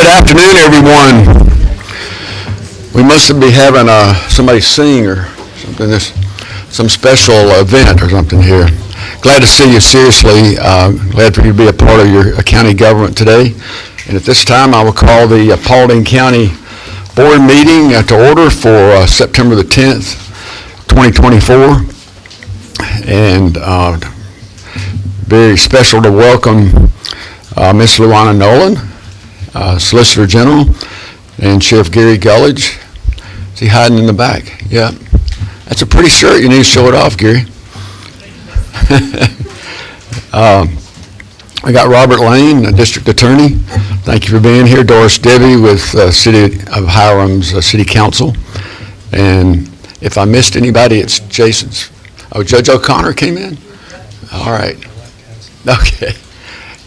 afternoon, everyone. We must be having somebody sing or something, some special event or something here. Glad to see you, seriously. Glad for you to be a part of your county government today. And at this time, I will call the Paulding County Board Meeting to order for September the 10th, 2024. And very special to welcome Miss Luana Nolan, Solicitor General, and Sheriff Gary Gullidge. Is he hiding in the back? Yeah. That's a pretty shirt. You need to show it off, Gary. I got Robert Lane, the District Attorney. Thank you for being here. Doris Debbie with City of Hiram's City Council. And if I missed anybody, it's Jason's. Oh, Judge O'Connor came in? All right. Okay.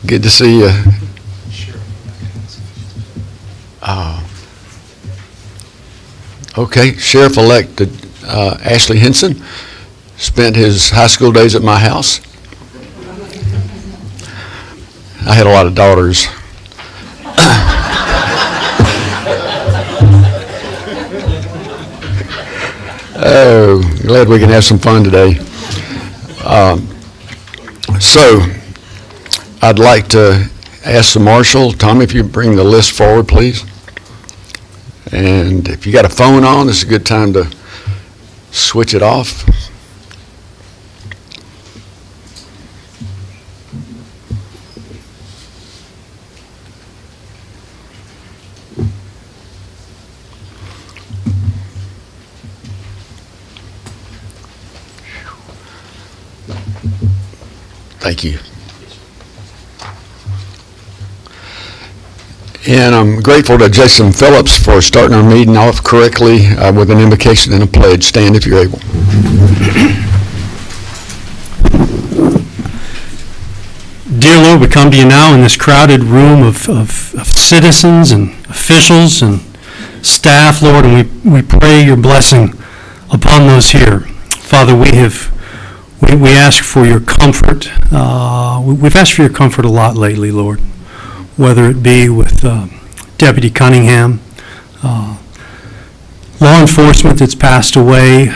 Good to see you. Okay, Sheriff-elect Ashley Henson spent his high school days at my house. I had a lot of daughters. Oh, glad we can have some fun today. So, I'd like to ask the marshal, Tommy, if you bring the list forward, please. And if you got a phone on, this is a good time to switch it off. Thank you. And I'm grateful to Jason Phillips for starting our meeting off correctly with an invocation and a pledge. Stand if you're able. Dear Lord, we come to you now in this crowded room of citizens and officials and staff, Lord, and we pray your blessing upon those here. Father, we ask for your comfort. We've asked for your comfort a lot lately, Lord, whether it be with Deputy Cunningham, law enforcement that's passed away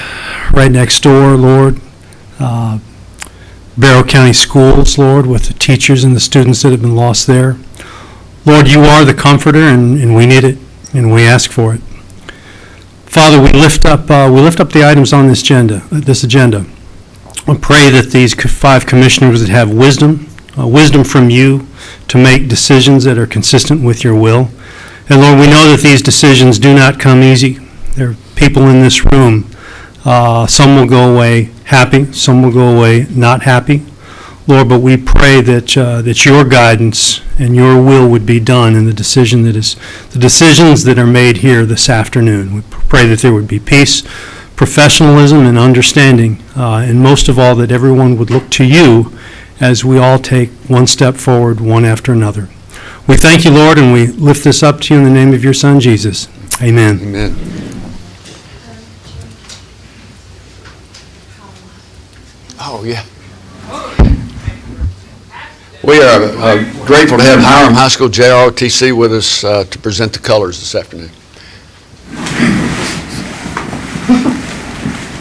right next door, Lord, Barrow County Schools, Lord, with the teachers and the students that have been lost there. Lord, you are the comforter, and we need it, and we ask for it. Father, we lift up the items on this agenda. I pray that these 5 commissioners would have wisdom from you to make decisions that are consistent with your will. And Lord, we know that these decisions do not come easy. There are people in this room. Some will go away happy, some will go away not happy. Lord, but we pray that your guidance and your will would be done in the decisions that are made here this afternoon. We pray that there would be peace, professionalism, and understanding, and most of all, that everyone would look to you as we all take one step forward, one after another. We thank you, Lord, and we lift this up to you in the name of your Son, Jesus. Amen. Amen. Oh, yeah. We are grateful to have Hiram High School JROTC with us to present the colors this afternoon.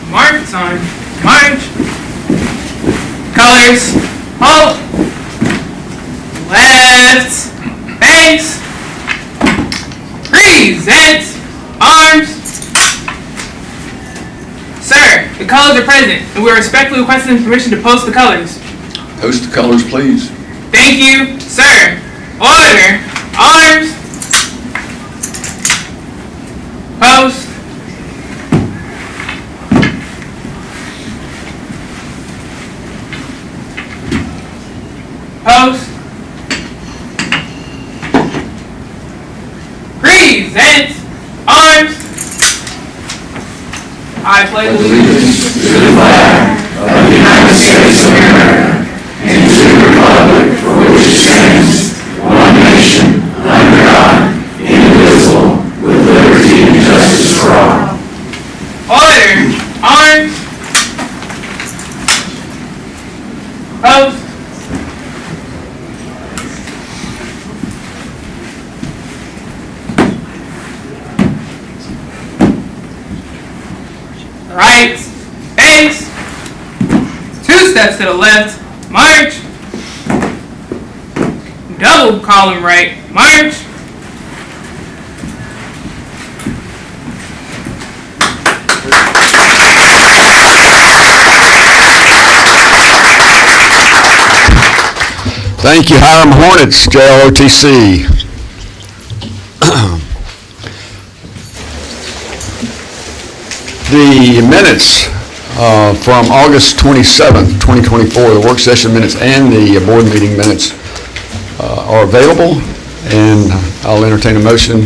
March on. March. Colors. Halt. Left. Face. Present. Arms. Sir, the colors are present, and we are respectfully requesting permission to post the colors. Post the colors, please. Thank you, sir. Order. Arms. Post. Post. Present. Arms. I pledge allegiance to the flag of the United States of America and to the republic for which it stands, one nation, under God, indivisible, with liberty and justice for all. Order. Arms. Post. steps to the left, march. Double column right, march. Thank you, Hiram Hornets, JLOTC. The minutes from August 27th, 2024, the work session minutes and the board meeting minutes are available, and I'll entertain a motion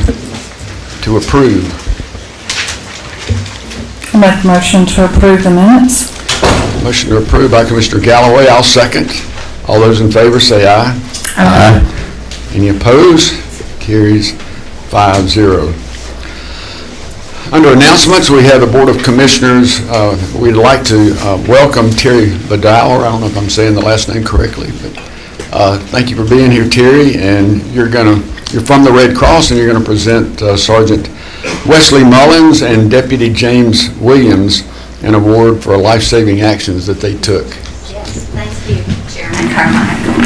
to approve. I make a motion to approve the minutes. Motion to approve by Commissioner Galloway. I'll second. All those in favor say aye. Aye. Any opposed? Carries 5-0. Under announcements, we have the Board of Commissioners. We'd like to welcome Terry Vidal. I don't know if I'm saying the last name correctly, but thank you for being here, Terry. And you're from the Red Cross, and you're going to present Sergeant Wesley Mullins and Deputy James Williams an award for life-saving actions that they took. Yes, thank you, Chairman Carmichael.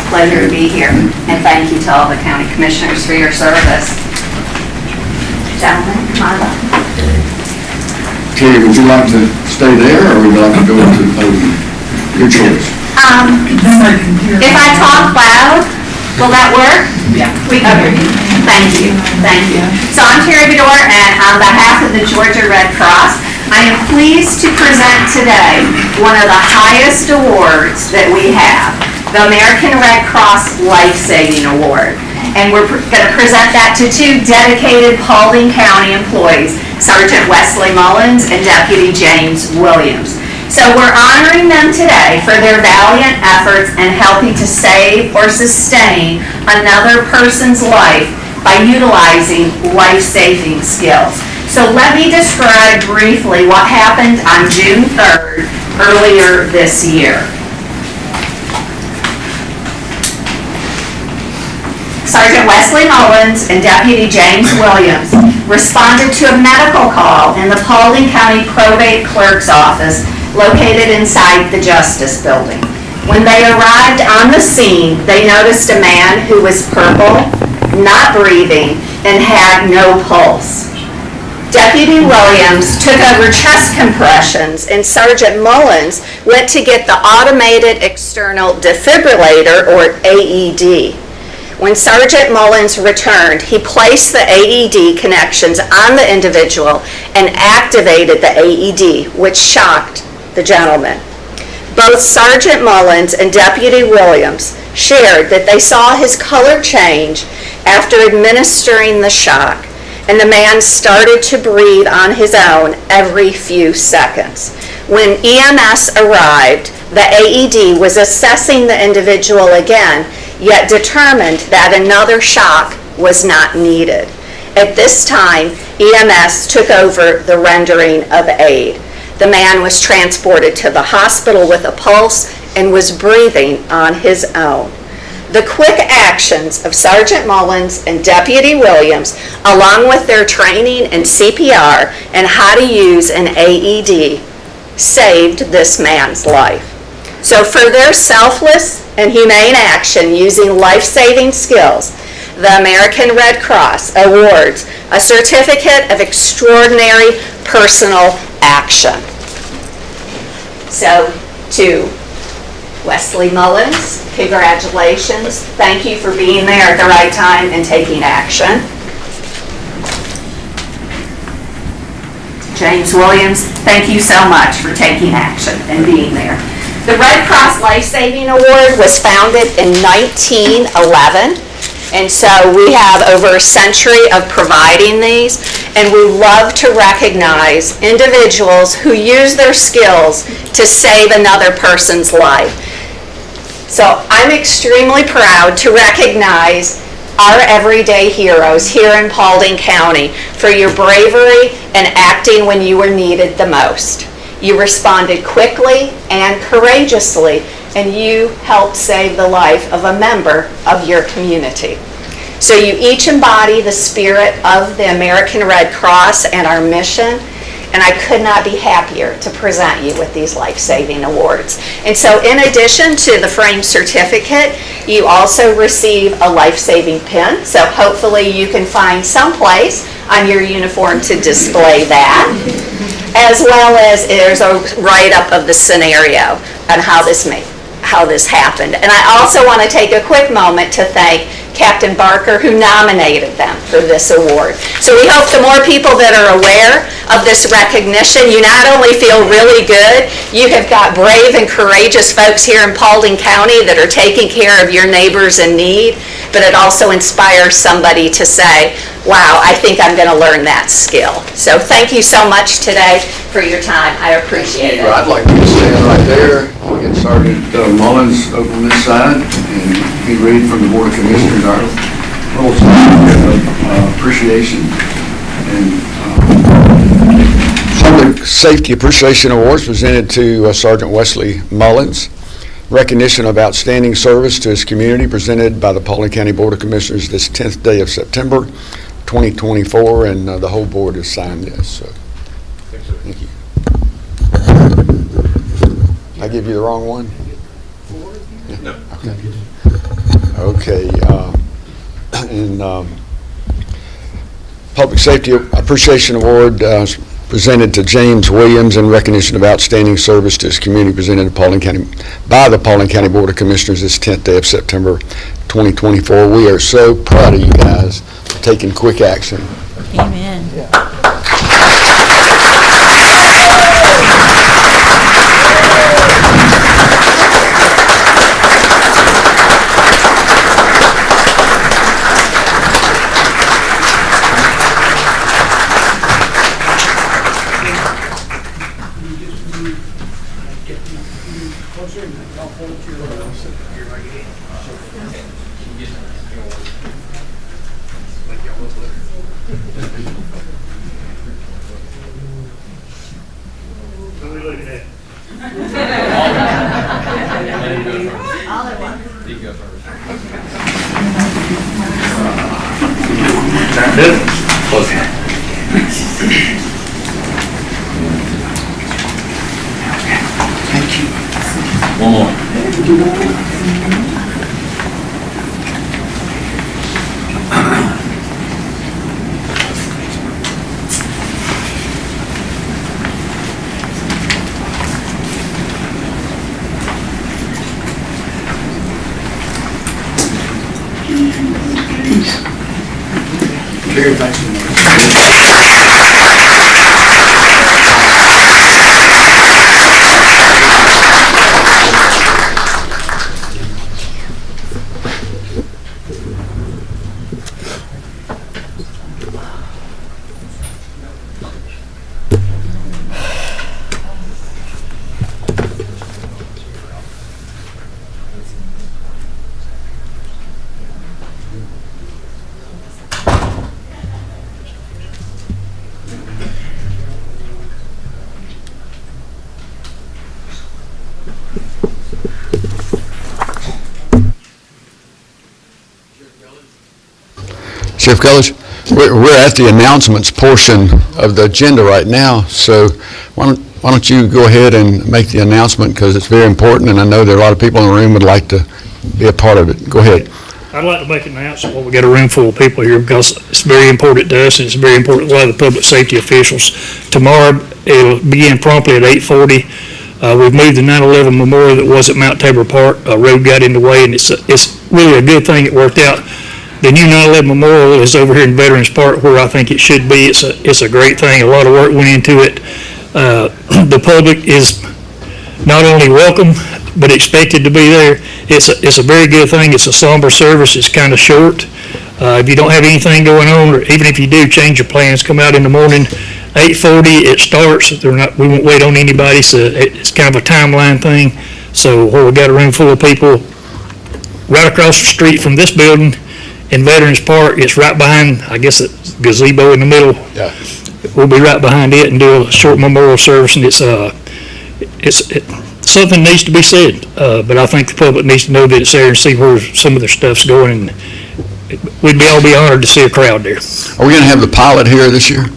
Pleasure to be here, and thank you to all the county commissioners for your service. Gentlemen, come on up. Terry, would you like to stay there, or would you like to go to the podium? Your choice. If I talk loud, will that work? Yeah. Okay. Thank you. Thank you. So I'm Terry Vidor, and on behalf of the Georgia Red Cross, I am pleased to present today one of the highest awards that we have, the American Red Cross Life Saving Award. And we're going to present that to two dedicated Paulding County employees, Sergeant Wesley Mullins and Deputy James Williams. So we're honoring them today for their valiant efforts in helping to save or sustain another person's life by utilizing life-saving skills. So let me describe briefly what happened on June 3rd earlier this year. Sergeant Wesley Mullins and Deputy James Williams responded to a medical call in the Paulding County Probate Clerk's office located inside the Justice Building. When they arrived on the scene, they noticed a man who was purple, not breathing, and had no pulse. Deputy Williams took over chest compressions, and Sergeant Mullins went to get the automated external defibrillator, or AED. When Sergeant Mullins returned, he placed the AED connections on the individual and activated the AED, which shocked the gentleman. Both Sergeant Mullins and Deputy Williams shared that they saw his color change after administering the shock, and the man started to breathe on his own every few seconds. When EMS arrived, the AED was assessing the individual again, yet determined that another shock was not needed. At this time, EMS took over the rendering of aid. The man was transported to the hospital with a pulse and was breathing on his own. The quick actions of Sergeant Mullins and Deputy Williams, along with their training in CPR and how to use an AED, saved this man's life. So for their selfless and humane action using life-saving skills, the American Red Cross awards a Certificate of Extraordinary Personal Action. So to Wesley Mullins, congratulations. Thank you for being there at the right time and taking action. James Williams, thank you so much for taking action and being there. The Red Cross Life Saving Award was founded in 1911, and so we have over a century of providing these, and we love to recognize individuals who use their skills to save another person's life. So I'm extremely proud to recognize our everyday heroes here in Paulding County for your bravery and acting when you were needed the most. You responded quickly and courageously, and you helped save the life of a member of your community. So you each embody the spirit of the American Red Cross and our mission, and I could not be happier to present you with these life-saving awards. And so in addition to the framed certificate, you also receive a life-saving pin, so hopefully you can find someplace on your uniform to display that, as well as there's a write-up of the scenario and how this happened. And I also want to take a quick moment to thank Captain Barker, who nominated them for this award. So we hope the more people that are aware of this recognition, you not only feel really good, you have got brave and courageous folks here in Paulding County that are taking care of your neighbors in need, but it also inspires somebody to say, wow, I think I'm going to learn that skill. So thank you so much today for your time. I appreciate it. I'd like to stand right there. We'll get Sergeant Mullins over on this side, and he read from the Board of Commissioners our little of appreciation and Public Safety Appreciation Awards presented to Sergeant Wesley Mullins. Recognition of outstanding service to his community presented by the Paulding County Board of Commissioners this 10th day of September 2024, and the whole board has signed this. So, thank you. I give you the wrong one? No. Okay. And Public Safety Appreciation Award presented to James Williams in recognition of outstanding service to his community presented to Paulding County by the Paulding County Board of Commissioners this 10th day of September 2024. We are so proud of you guys for taking quick action. Amen. One more. Very thanks. Sheriff Gullis, we're at the announcements portion of the agenda right now, so why don't you go ahead and make the announcement, because it's very important, and I know there are a lot of people in the room would like to be a part of it. Go ahead. I'd like to make an announcement while we got a room full of people here, because it's very important to us, and it's very important to a lot of the public safety officials. Tomorrow, it'll begin promptly at 8:40. We've moved the 9/11 memorial that was at Mount Tabor Park. A road got in the way, and it's really a good thing it worked out. The new 9/11 memorial is over here in Veterans Park, where I think it should be. It's a great thing. A lot of work went into it. The public is not only welcome, but expected to be there. It's a very good thing. It's a somber service. It's kind of short. If you don't have anything going on, or even if you do, change your plans. Come out in the morning. 8:40 it starts. We won't wait on anybody. So it's kind of a timeline thing. So where we got a room full of people right across the street from this building in Veterans Park, it's right behind, I guess, a gazebo in the middle. Yeah. We'll be right behind it and do a short memorial service, and it's something needs to be said, but I think the public needs to know that it's there and see where some of their stuff's going, and we'd all be honored to see a crowd there. Are we going to have the pilot here this year?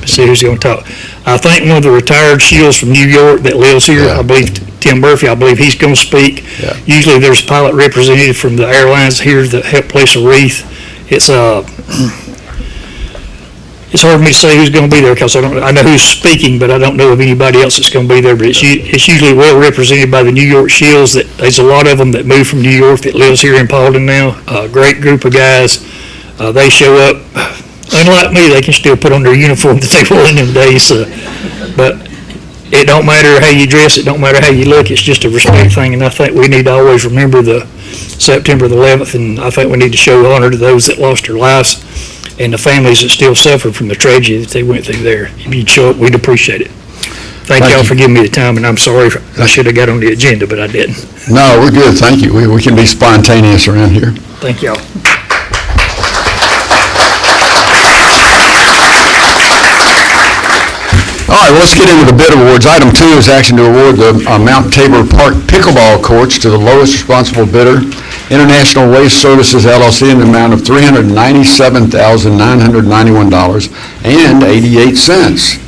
see who's going to talk. I think one of the retired SEALs from New York that lives here, Yeah. I believe Tim Murphy, I believe he's going to speak. Yeah. Usually there's a pilot representative from the airlines here that help place a wreath. It's hard for me to say who's going to be there because I know who's speaking, but I don't know of anybody else that's going to be there. But it's usually well represented by the New York SEALs. There's a lot of them that moved from New York that lives here in Paulding now. A great group of guys. They show up. Unlike me, they can still put on their uniform that they wore in them days. But it don't matter how you dress. It don't matter how you look. It's just a respect thing. And I think we need to always remember the September the 11th. And I think we need to show honor to those that lost their lives and the families that still suffered from the tragedy that they went through there. If you'd show up, we'd appreciate it. Thank y'all for giving me the time, and I'm sorry, I should have got on the agenda, but I didn't. No, we're good, thank you. We can be spontaneous around here. Thank y'all. All right, well, let's get into the bid awards. Item 2 is action to award the Mount Tabor Park pickleball courts to the lowest responsible bidder, International Waste Services LLC, in the amount of $397,991.88.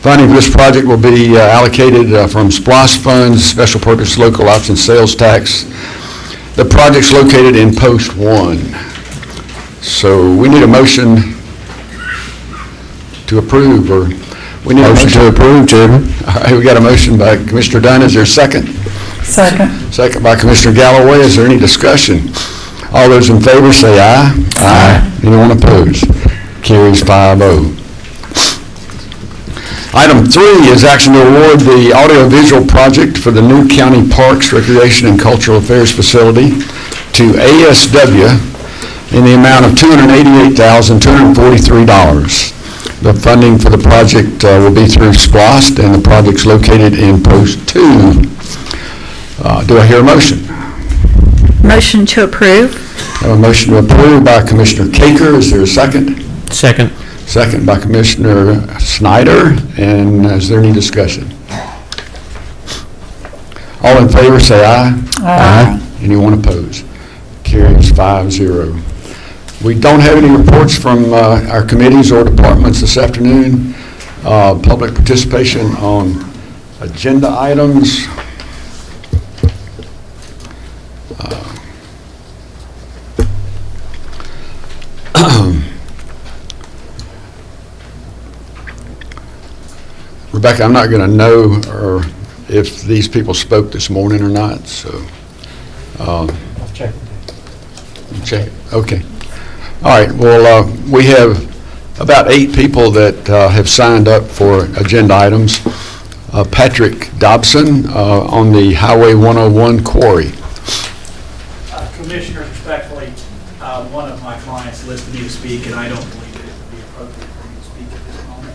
Funding for this project will be allocated from SPLOST funds, special purpose local option sales tax. The project's located in Post 1. So we need a motion to approve, or we need a motion to approve, Chairman. All right, we got a motion by Commissioner Dunn. Is there a second? Second. Second by Commissioner Galloway. Is there any discussion? All those in favor say aye. Aye. Anyone opposed? Carries 5-0. Item 3 is action to award the audiovisual project for the new County Parks, Recreation, and Cultural Affairs Facility to ASW in the amount of $288,243. The funding for the project will be through SPLOST, and the project's located in Post 2. Do I hear a motion? Motion to approve. I have a motion to approve by Commissioner Caker. Is there a second? Second. Second by Commissioner Snyder. And is there any discussion? All in favor say aye. Aye. Anyone opposed? Carries 5-0. We don't have any reports from our committees or departments this afternoon. Public participation on agenda items. Rebecca, I'm not going to know if these people spoke this morning or not, so. I'll check. Check it, okay. All right, well, we have about 8 people that have signed up for agenda items. Patrick Dobson on the Highway 101 quarry. Commissioners, respectfully, one of my clients listed me to speak, and I don't believe it would be appropriate for me to speak at this moment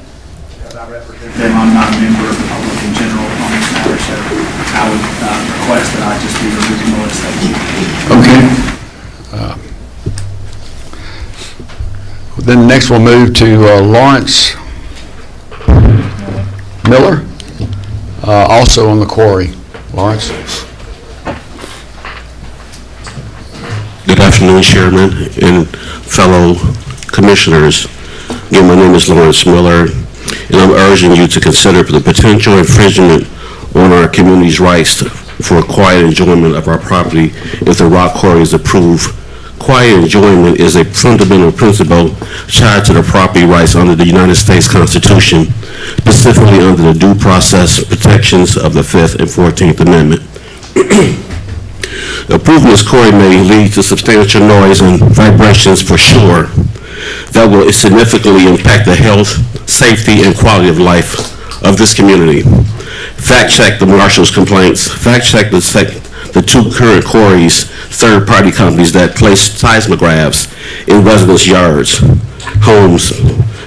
because I represent them. I'm not a member of the public in general on this matter, so I would request that I just be removed from the list. Thank you. Okay. Then next we'll move to Lawrence Miller, also on the quarry. Lawrence? Good afternoon, Chairman and fellow commissioners. Again, my name is Lawrence Miller, and I'm urging you to consider the potential infringement on our community's rights for quiet enjoyment of our property if the rock quarry is approved. Quiet enjoyment is a fundamental principle tied to the property rights under the United States Constitution, specifically under the due process protections of the 5th and 14th Amendment. Approving this quarry may lead to substantial noise and vibrations for sure that will significantly impact the health, safety, and quality of life of this community. Fact check the marshal's complaints. Fact check the 2 current quarries, third-party companies that place seismographs in residents' yards, homes,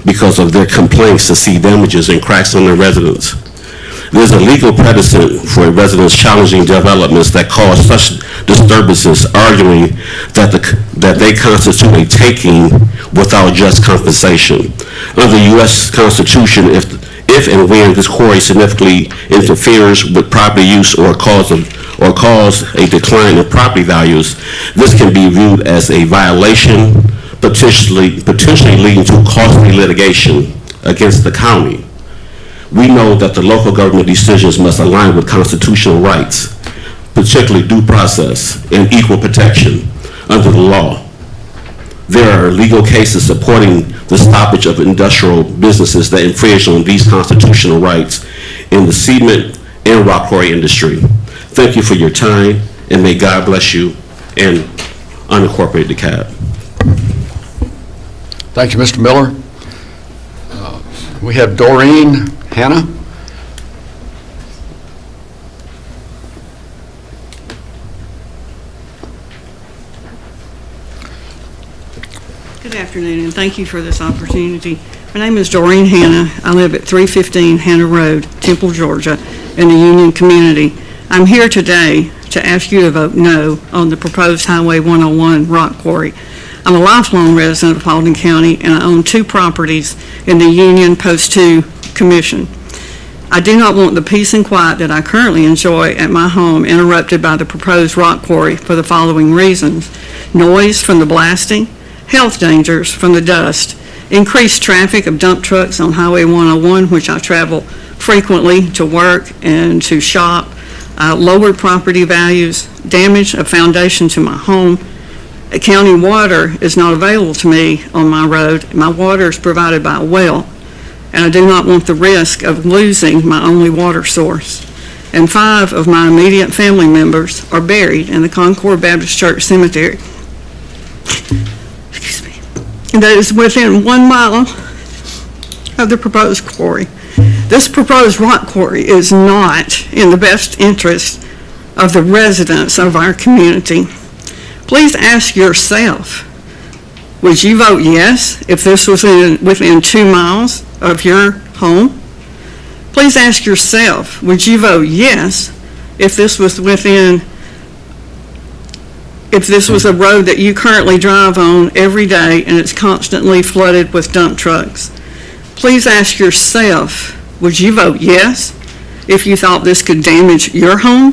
because of their complaints to see damages and cracks on their residents. There's a legal precedent for residents challenging developments that cause such disturbances, arguing that they constitute a taking without just compensation. Under the U.S. Constitution, if and when this quarry significantly interferes with property use or cause a decline in property values, this can be viewed as a violation, potentially leading to costly litigation against the county. We know that the local government decisions must align with constitutional rights, particularly due process and equal protection under the law. There are legal cases supporting the stoppage of industrial businesses that infringe on these constitutional rights in the cement and rock quarry industry. Thank you for your time, and may God bless you and unincorporated DeKalb. Thank you, Mr. Miller. We have Doreen Hannah. Good afternoon, and thank you for this opportunity. My name is Doreen Hannah. I live at 315 Hannah Road, Temple, Georgia, in the Union community. I'm here today to ask you to vote no on the proposed Highway 101 rock quarry. I'm a lifelong resident of Paulding County, and I own 2 properties in the Union Post 2 Commission. I do not want the peace and quiet that I currently enjoy at my home interrupted by the proposed rock quarry for the following reasons: noise from the blasting, health dangers from the dust, increased traffic of dump trucks on Highway 101, which I travel frequently to work and to shop, lowered property values, damage of foundation to my home. County water is not available to me on my road. My water is provided by a well, and I do not want the risk of losing my only water source. And 5 of my immediate family members are buried in the Concord Baptist Church Cemetery. That is within 1 mile of the proposed quarry. This proposed rock quarry is not in the best interest of the residents of our community. Please ask yourself, would you vote yes if this was within 2 miles of your home? Please ask yourself, would you vote yes if this was a road that you currently drive on every day and it's constantly flooded with dump trucks? Please ask yourself, would you vote yes if you thought this could damage your home?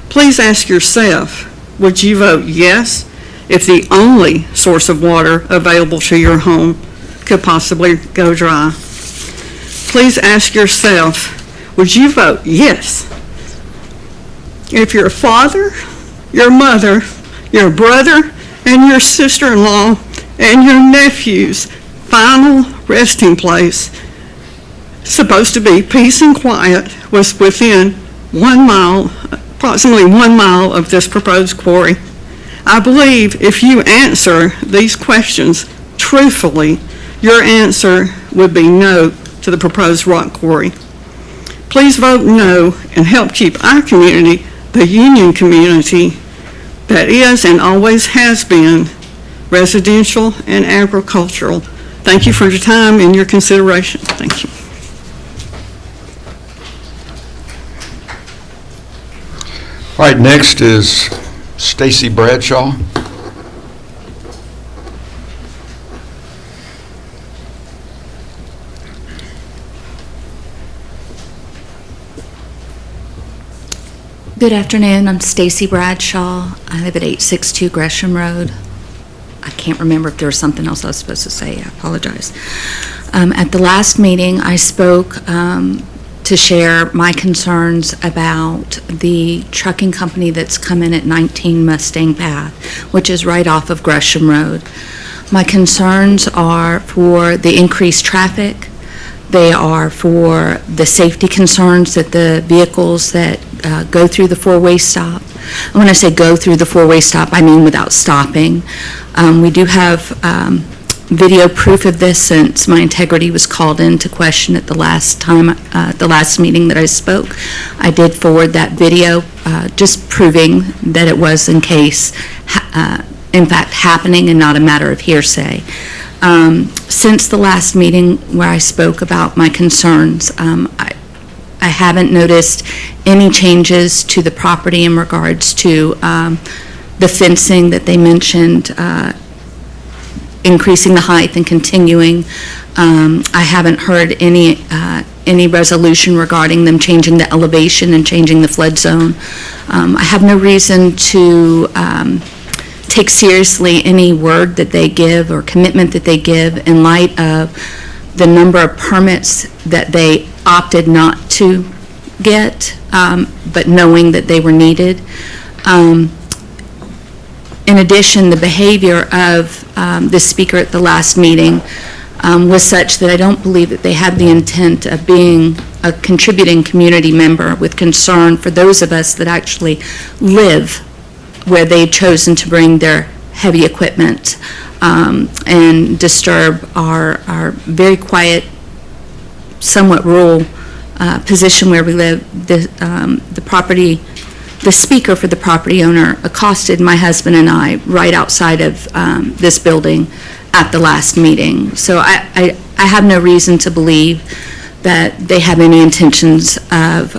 Please ask yourself, would you vote yes if the only source of water available to your home could possibly go dry? Please ask yourself, would you vote yes if your father, your mother, your brother, and your sister-in-law, and your nephew's final resting place, supposed to be peace and quiet, was within 1 mile, approximately 1 mile of this proposed quarry? I believe if you answer these questions truthfully, your answer would be no to the proposed rock quarry. Please vote no and help keep our community, the Union community, that is and always has been residential and agricultural. Thank you for your time and your consideration. Thank you. All right, next is Stacy Bradshaw. Good afternoon. I'm Stacy Bradshaw. I live at 862 Gresham Road. I can't remember if there was something else I was supposed to say. I apologize. At the last meeting, I spoke to share my concerns about the trucking company that's come in at 19 Mustang Path, which is right off of Gresham Road. My concerns are for the increased traffic. They are for the safety concerns that the vehicles that go through the four-way stop. And when I say go through the four-way stop, I mean without stopping. We do have video proof of this since my integrity was called into question at the last meeting that I spoke. I did forward that video, just proving that it was in fact happening and not a matter of hearsay. Since the last meeting where I spoke about my concerns, I haven't noticed any changes to the property in regards to the fencing that they mentioned, increasing the height and continuing. I haven't heard any resolution regarding them changing the elevation and changing the flood zone. I have no reason to take seriously any word that they give or commitment that they give in light of the number of permits that they opted not to get, but knowing that they were needed. In addition, the behavior of the speaker at the last meeting was such that I don't believe that they had the intent of being a contributing community member with concern for those of us that actually live where they've chosen to bring their heavy equipment and disturb our very quiet, somewhat rural position where we live. The speaker for the property owner accosted my husband and I right outside of this building at the last meeting. So I have no reason to believe that they have any intentions of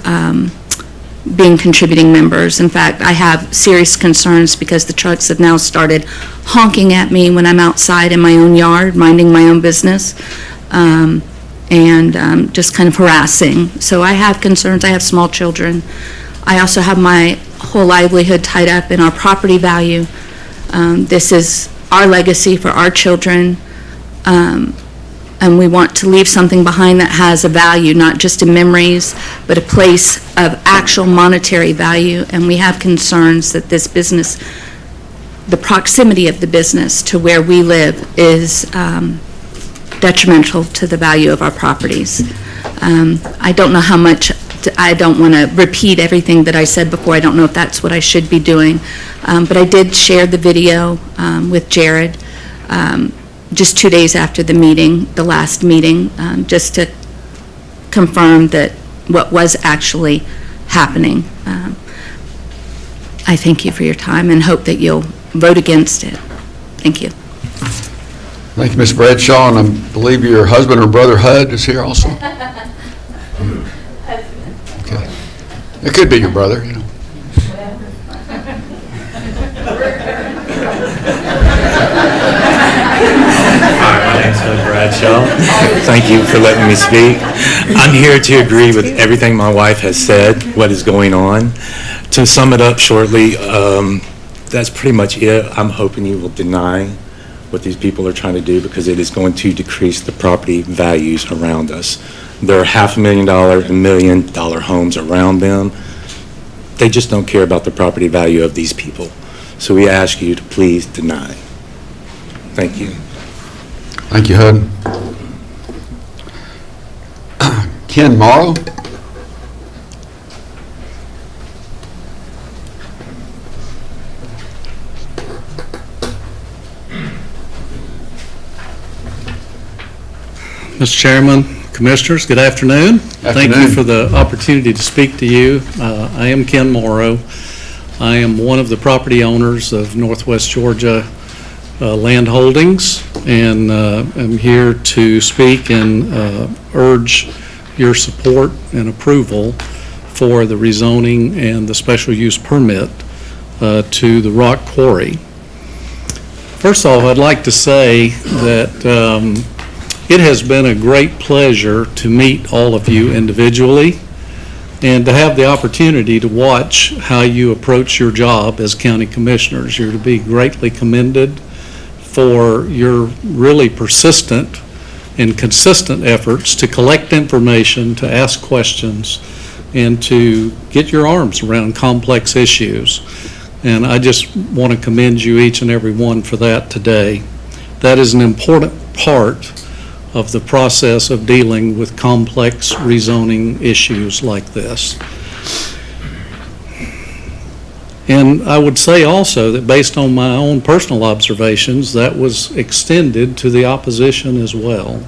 being contributing members. In fact, I have serious concerns because the trucks have now started honking at me when I'm outside in my own yard, minding my own business, and just kind of harassing. So I have concerns. I have small children. I also have my whole livelihood tied up in our property value. This is our legacy for our children, and we want to leave something behind that has a value, not just in memories, but a place of actual monetary value. And we have concerns that this business, the proximity of the business to where we live is detrimental to the value of our properties. I don't know how much, I don't want to repeat everything that I said before. I don't know if that's what I should be doing. But I did share the video with Jared just 2 days after the meeting, the last meeting, just to confirm that what was actually happening. I thank you for your time and hope that you'll vote against it. Thank you. Thank you, Ms. Bradshaw, and I believe your husband or brother HUD is here also? Okay. It could be your brother, you know. Hi, my name's Doug Bradshaw. Thank you for letting me speak. I'm here to agree with everything my wife has said, what is going on. To sum it up shortly, that's pretty much it. I'm hoping you will deny what these people are trying to do because it is going to decrease the property values around us. There are $500,000 and $1 million homes around them. They just don't care about the property value of these people. So we ask you to please deny. Thank you. Thank you, HUD. Ken Morrow? Mr. Chairman, Commissioners, good afternoon. Thank you for the opportunity to speak to you. I am Ken Morrow. I am one of the property owners of Northwest Georgia Land Holdings, and I'm here to speak and urge your support and approval for the rezoning and the special use permit to the rock quarry. First off, I'd like to say that it has been a great pleasure to meet all of you individually and to have the opportunity to watch how you approach your job as county commissioners. You're to be greatly commended for your really persistent and consistent efforts to collect information, to ask questions, and to get your arms around complex issues. And I just want to commend you each and every one for that today. That is an important part of the process of dealing with complex rezoning issues like this. And I would say also that based on my own personal observations, that was extended to the opposition as well.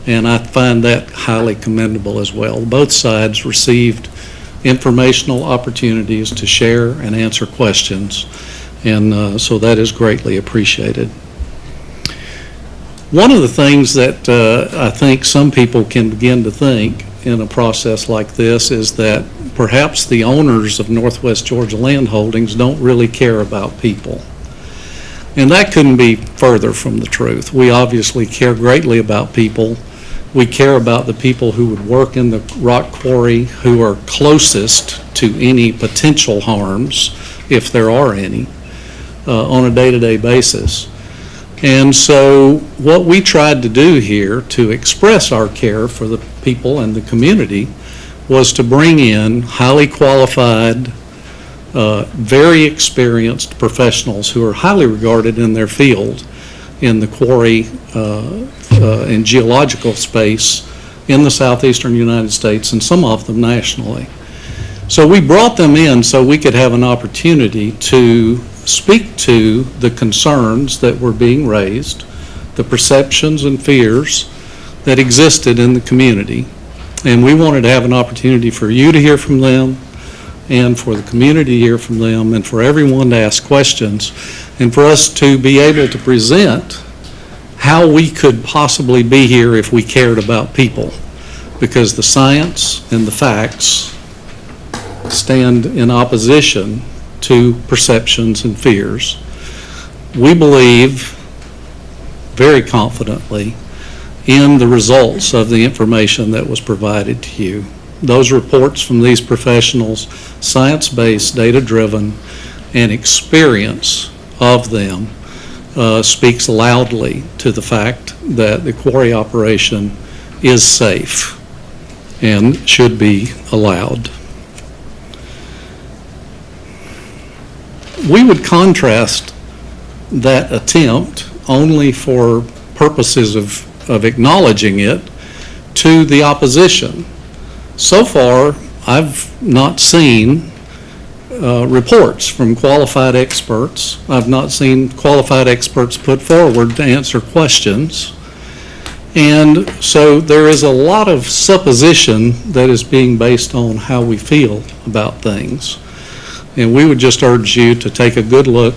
And I find that highly commendable as well. Both sides received informational opportunities to share and answer questions, and so that is greatly appreciated. One of the things that I think some people can begin to think in a process like this is that perhaps the owners of Northwest Georgia Land Holdings don't really care about people. And that couldn't be further from the truth. We obviously care greatly about people. We care about the people who would work in the rock quarry, who are closest to any potential harms, if there are any, on a day-to-day basis. And so what we tried to do here to express our care for the people and the community was to bring in highly qualified, very experienced professionals who are highly regarded in their field in the quarry and geological space in the southeastern United States, and some of them nationally. So we brought them in so we could have an opportunity to speak to the concerns that were being raised, the perceptions and fears that existed in the community. And we wanted to have an opportunity for you to hear from them, and for the community to hear from them, and for everyone to ask questions, and for us to be able to present how we could possibly be here if we cared about people. Because the science and the facts stand in opposition to perceptions and fears. We believe very confidently in the results of the information that was provided to you. Those reports from these professionals, science-based, data-driven, and experience of them speaks loudly to the fact that the quarry operation is safe and should be allowed. We would contrast that attempt only for purposes of acknowledging it to the opposition. So far, I've not seen reports from qualified experts. I've not seen qualified experts put forward to answer questions. And so there is a lot of supposition that is being based on how we feel about things. And we would just urge you to take a good look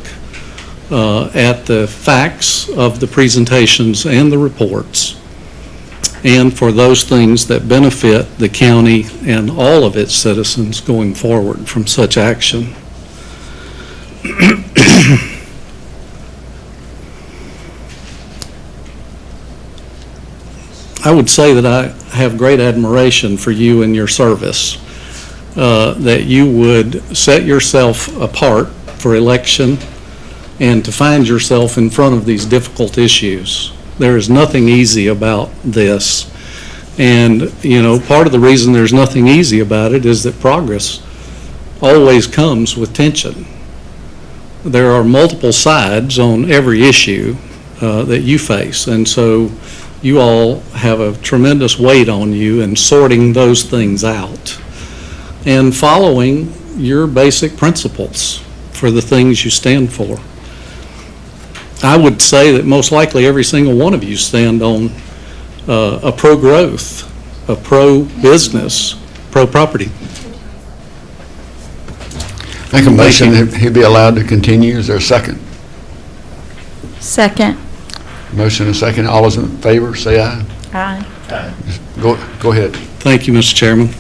at the facts of the presentations and the reports, and for those things that benefit the county and all of its citizens going forward from such action. I would say that I have great admiration for you and your service, that you would set yourself apart for election and to find yourself in front of these difficult issues. There is nothing easy about this. And, you know, part of the reason there's nothing easy about it is that progress always comes with tension. There are multiple sides on every issue that you face. And so you all have a tremendous weight on you in sorting those things out and following your basic principles for the things you stand for. I would say that most likely every single one of you stand on a pro-growth, a pro-business, pro-property. Make a motion that he be allowed to continue. Is there a second? Second. Motion and second. All those in favor, say aye. Aye. Go ahead. Thank you, Mr. Chairman.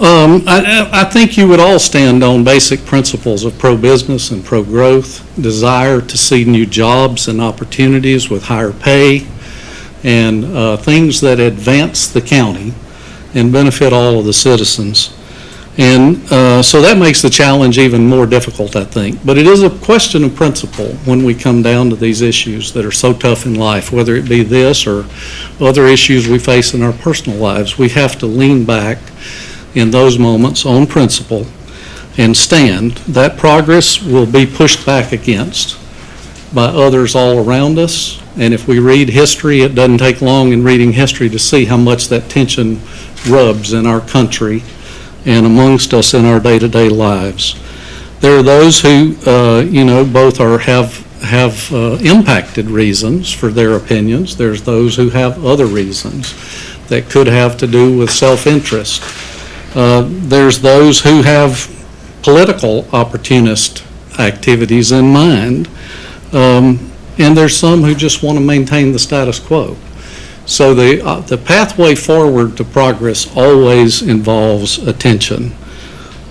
I think you would all stand on basic principles of pro-business and pro-growth, desire to see new jobs and opportunities with higher pay, and things that advance the county and benefit all of the citizens. And so that makes the challenge even more difficult, I think. But it is a question of principle when we come down to these issues that are so tough in life, whether it be this or other issues we face in our personal lives. We have to lean back in those moments on principle and stand. That progress will be pushed back against by others all around us. And if we read history, it doesn't take long in reading history to see how much that tension rubs in our country and amongst us in our day-to-day lives. There are those who, both have impacted reasons for their opinions. There's those who have other reasons that could have to do with self-interest. There's those who have political opportunist activities in mind, and there's some who just want to maintain the status quo. So the pathway forward to progress always involves attention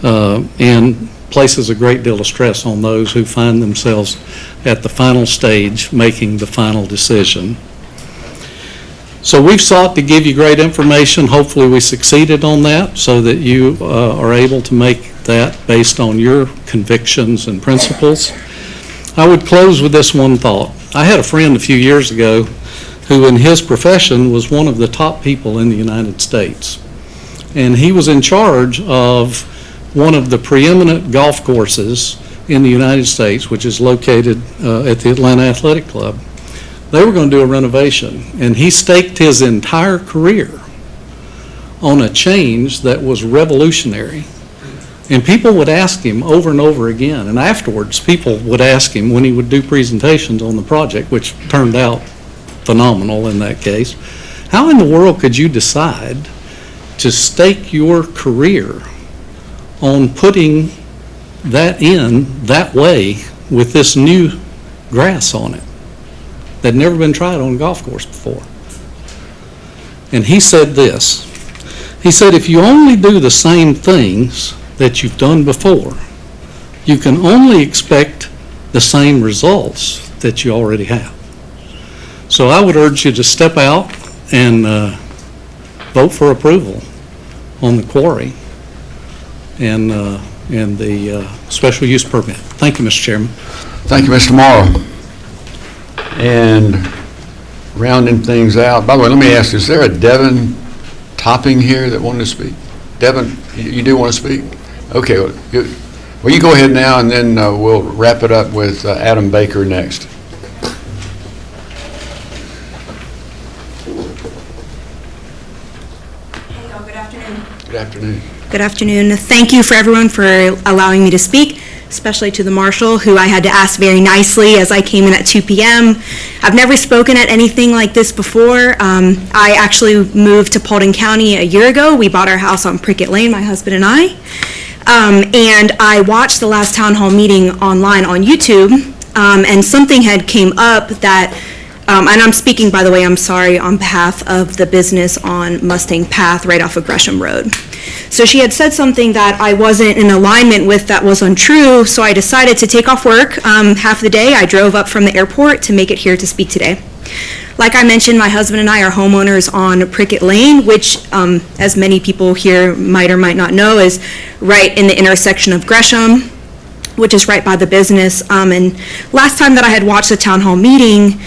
and places a great deal of stress on those who find themselves at the final stage making the final decision. So we've sought to give you great information. Hopefully we succeeded on that so that you are able to make that based on your convictions and principles. I would close with this one thought. I had a friend a few years ago who in his profession was one of the top people in the United States. And he was in charge of one of the preeminent golf courses in the United States, which is located at the Atlanta Athletic Club. They were going to do a renovation, and he staked his entire career on a change that was revolutionary. And people would ask him over and over again, and afterwards people would ask him when he would do presentations on the project, which turned out phenomenal in that case, how in the world could you decide to stake your career on putting that in that way with this new grass on it that had never been tried on a golf course before? And he said this, he said, if you only do the same things that you've done before, you can only expect the same results that you already have. So I would urge you to step out and vote for approval on the quarry and the special use permit. Thank you, Mr. Chairman. Thank you, Mr. Morrow. And rounding things out, by the way, let me ask, is there a Devin Topping here that wanted to speak? Devin, you do want to speak? Okay, well, you go ahead now, and then we'll wrap it up with Adam Baker next. Good afternoon. Good afternoon. Good afternoon. Thank you for everyone for allowing me to speak, especially to the marshal, who I had to ask very nicely as I came in at 2 p.m. I've never spoken at anything like this before. I actually moved to Paulding County a year ago. We bought our house on Prickett Lane, my husband and I. And I watched the last town hall meeting online on YouTube, and something had came up that and I'm speaking, by the way, I'm sorry, on behalf of the business on Mustang Path right off of Gresham Road. So she had said something that I wasn't in alignment with that was untrue, so I decided to take off work half the day. I drove up from the airport to make it here to speak today. Like I mentioned, my husband and I are homeowners on Prickett Lane, which, as many people here might or might not know, is right in the intersection of Gresham, which is right by the business. And last time that I had watched the town hall meeting,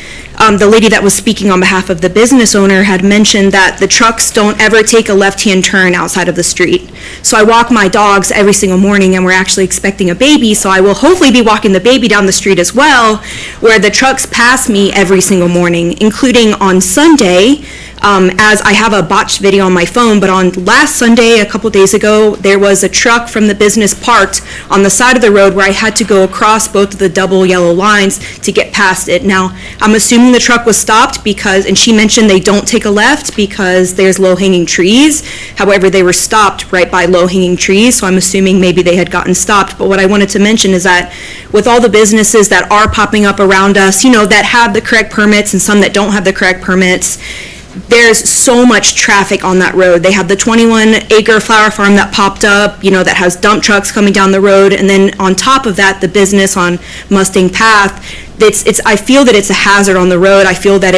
the lady that was speaking on behalf of the business owner had mentioned that the trucks don't ever take a left-hand turn outside of the street. So I walk my dogs every single morning, and we're actually expecting a baby, so I will hopefully be walking the baby down the street as well, where the trucks pass me every single morning, including on Sunday, as I have a botched video on my phone, but on last Sunday, a couple days ago, there was a truck from the business parked on the side of the road where I had to go across both of the double yellow lines to get past it. Now, I'm assuming the truck was stopped because, and she mentioned they don't take a left because there's low-hanging trees. However, they were stopped right by low-hanging trees, so I'm assuming maybe they had gotten stopped. But what I wanted to mention is that with all the businesses that are popping up around us, that have the correct permits and some that don't have the correct permits, there's so much traffic on that road. They have the 21-acre flower farm that popped up, that has dump trucks coming down the road, and then on top of that, the business on Mustang Path. I feel that it's a hazard on the road. I feel that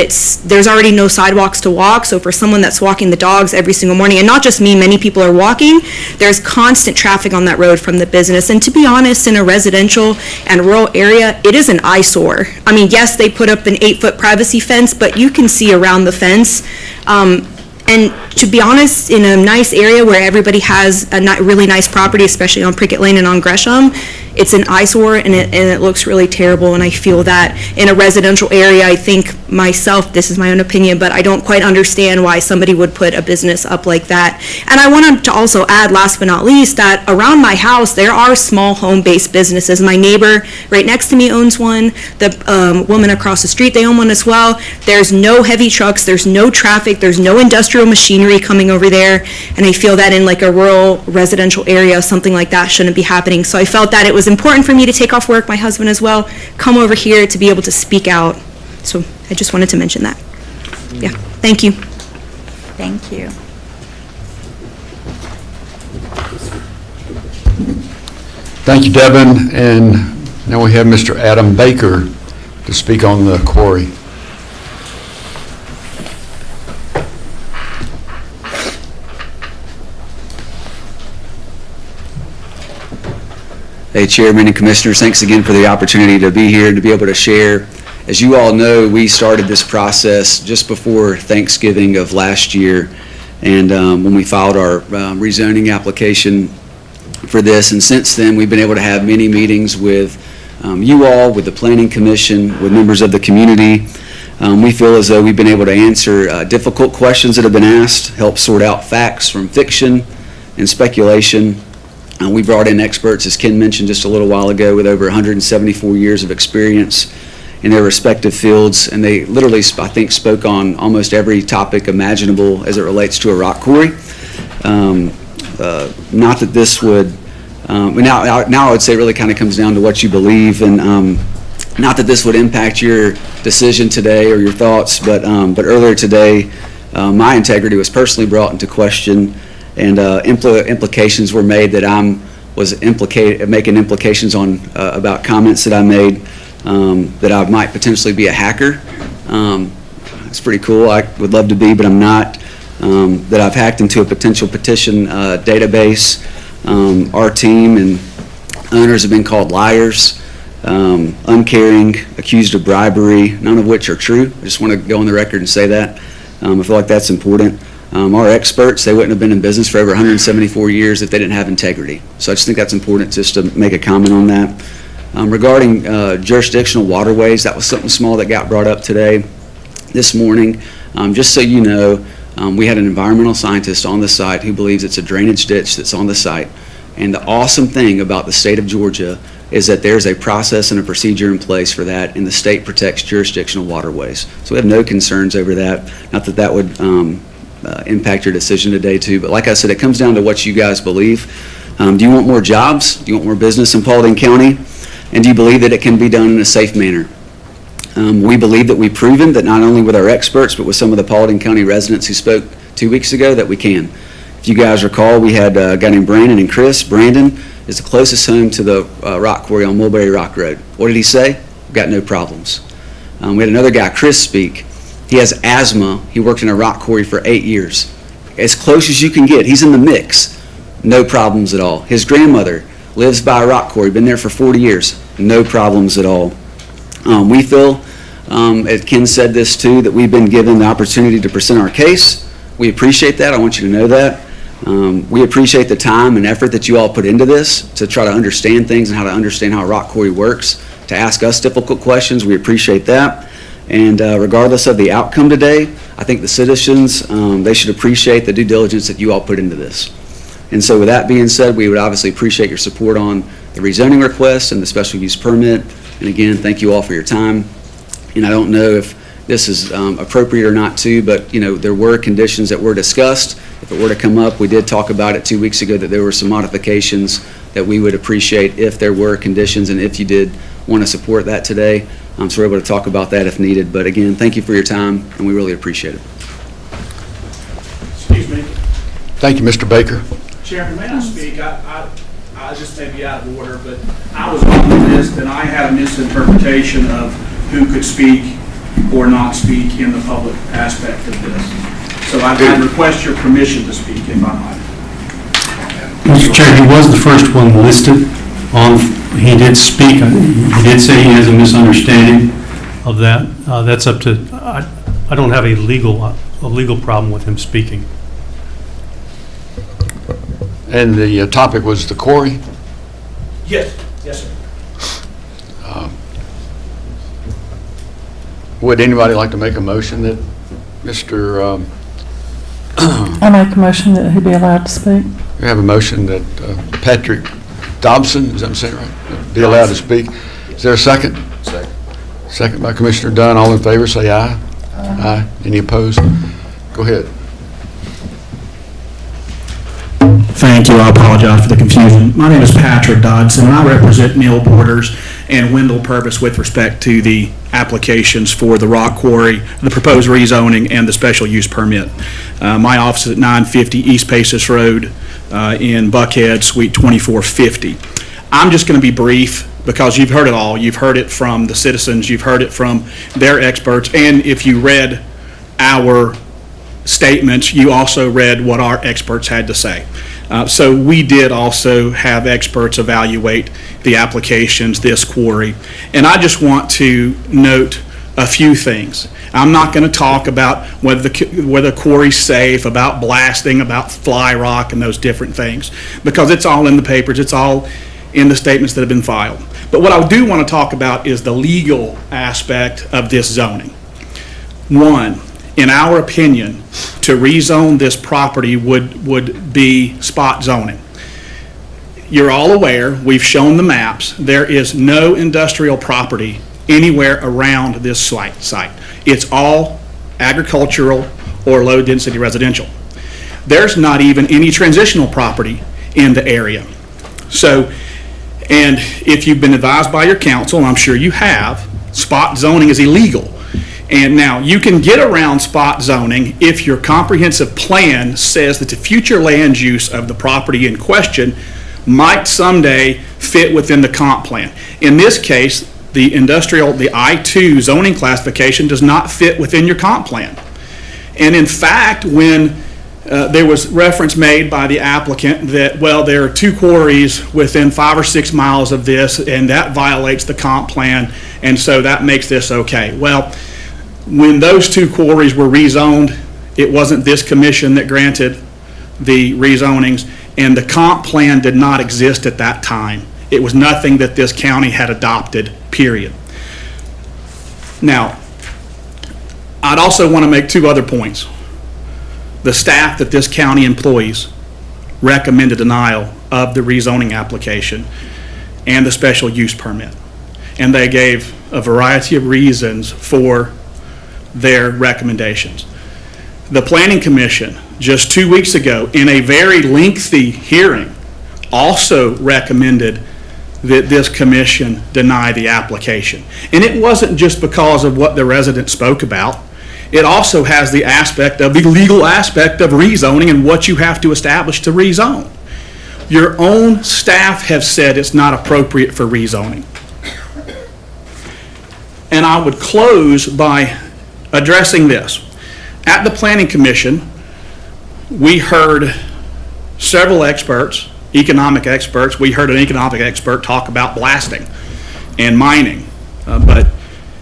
there's already no sidewalks to walk, so for someone that's walking the dogs every single morning, and not just me, many people are walking, there's constant traffic on that road from the business. And to be honest, in a residential and rural area, it is an eyesore. I mean, yes, they put up an 8-foot privacy fence, but you can see around the fence. And to be honest, in a nice area where everybody has a really nice property, especially on Prickett Lane and on Gresham, it's an eyesore and it looks really terrible. And I feel that in a residential area, I think myself, this is my own opinion, but I don't quite understand why somebody would put a business up like that. And I wanted to also add, last but not least, that around my house, there are small home-based businesses. My neighbor right next to me owns one. The woman across the street, they own one as well. There's no heavy trucks, there's no traffic, there's no industrial machinery coming over there. And I feel that in like a rural residential area, something like that shouldn't be happening. So I felt that it was important for me to take off work, my husband as well, come over here to be able to speak out. So I just wanted to mention that. Yeah, thank you. Thank you. Thank you, Devin. And now we have Mr. Adam Baker to speak on the quarry. Hey, Chairman and Commissioners, thanks again for the opportunity to be here and to be able to share As you all know, we started this process just before Thanksgiving of last year, and when we filed our rezoning application for this, and since then, we've been able to have many meetings with you all, with the Planning Commission, with members of the community. We feel as though we've been able to answer difficult questions that have been asked, help sort out facts from fiction and speculation. We brought in experts, as Ken mentioned just a little while ago, with over 174 years of experience in their respective fields, and they literally, I think, spoke on almost every topic imaginable as it relates to a rock quarry. Not that this would, now I would say it really kind of comes down to what you believe, and not that this would impact your decision today or your thoughts, but earlier today, my integrity was personally brought into question, and implications were made that I was making implications on about comments that I made, that I might potentially be a hacker. It's pretty cool. I would love to be, but I'm not. That I've hacked into a potential petition database. Our team and owners have been called liars, uncaring, accused of bribery, none of which are true. I just want to go on the record and say that. I feel like that's important. Our experts, they wouldn't have been in business for over 174 years if they didn't have integrity. So I just think that's important just to make a comment on that. Regarding jurisdictional waterways, that was something small that got brought up today, this morning. Just so you know, we had an environmental scientist on the site who believes it's a drainage ditch that's on the site. And the awesome thing about the state of Georgia is that there's a process and a procedure in place for that, and the state protects jurisdictional waterways. So we have no concerns over that. Not that that would impact your decision today too, but like I said, it comes down to what you guys believe. Do you want more jobs? Do you want more business in Paulding County? And do you believe that it can be done in a safe manner? We believe that we've proven that not only with our experts, but with some of the Paulding County residents who spoke 2 weeks ago, that we can. If you guys recall, we had a guy named Brandon and Chris. Brandon is the closest home to the rock quarry on Mulberry Rock Road. What did he say? We've got no problems. We had another guy, Chris, speak. He has asthma. He worked in a rock quarry for 8 years. As close as you can get. He's in the mix. No problems at all. His grandmother lives by a rock quarry, been there for 40 years. No problems at all. We feel, as Ken said this too, that we've been given the opportunity to present our case. We appreciate that. I want you to know that. We appreciate the time and effort that you all put into this to try to understand things and how to understand how a rock quarry works, to ask us difficult questions. We appreciate that. And regardless of the outcome today, I think the citizens, they should appreciate the due diligence that you all put into this. And so with that being said, we would obviously appreciate your support on the rezoning request and the special use permit. And again, thank you all for your time. And I don't know if this is appropriate or not too, but there were conditions that were discussed. If it were to come up, we did talk about it 2 weeks ago, that there were some modifications that we would appreciate if there were conditions and if you did want to support that today. So we're able to talk about that if needed. But again, thank you for your time, and we really appreciate it. Excuse me. Thank you, Mr. Baker. Chairman, may I speak? I just may be out of order, but I was on the list and I had a misinterpretation of who could speak or not speak in the public aspect of this. So I request your permission to speak, if I might. Mr. Chair, he was the first one listed on, he did speak, he did say he has a misunderstanding of that. That's up to, I don't have a legal problem with him speaking. And the topic was the quarry? Yes, yes, sir. Would anybody like to make a motion that Mr. I make a motion that he be allowed to speak. We have a motion that Patrick Dobson, is that what I'm saying right? Be allowed to speak. Is there a second? Second. Second by Commissioner Dunn. All in favor, say aye. Aye. Any opposed? Go ahead. Thank you. I apologize for the confusion. My name is Patrick Dodson, and I represent Neil Borders and Wendell Purvis with respect to the applications for the rock quarry, the proposed rezoning, and the special use permit. My office is at 950 East Paces Road in Buckhead, Suite 2450. I'm just going to be brief because you've heard it all. You've heard it from the citizens. You've heard it from their experts. And if you read our statements, you also read what our experts had to say. So we did also have experts evaluate the applications, this quarry. And I just want to note a few things. I'm not going to talk about whether the quarry's safe, about blasting, about fly rock and those different things, because it's all in the papers, it's all in the statements that have been filed. But what I do want to talk about is the legal aspect of this zoning. One, in our opinion, to rezone this property would be spot zoning. You're all aware, we've shown the maps, there is no industrial property anywhere around this site. It's all agricultural or low-density residential. There's not even any transitional property in the area. So, and if you've been advised by your council, and I'm sure you have, spot zoning is illegal. And now, you can get around spot zoning if your comprehensive plan says that the future land use of the property in question might someday fit within the comp plan. In this case, the I-2 zoning classification does not fit within your comp plan. And in fact, when there was reference made by the applicant that, well, there are 2 quarries within 5 or 6 miles of this, and that violates the comp plan, and so that makes this okay. Well, when those 2 quarries were rezoned, it wasn't this commission that granted the rezonings, and the comp plan did not exist at that time. It was nothing that this county had adopted, period. Now, I'd also want to make 2 other points. The staff that this county employs recommended denial of the rezoning application and the special use permit. And they gave a variety of reasons for their recommendations. The Planning Commission, just 2 weeks ago, in a very lengthy hearing, also recommended that this commission deny the application. And it wasn't just because of what the residents spoke about. It also has the aspect of the legal aspect of rezoning and what you have to establish to rezone. Your own staff have said it's not appropriate for rezoning. And I would close by addressing this. At the Planning Commission, we heard several experts, economic experts. We heard an economic expert talk about blasting and mining. But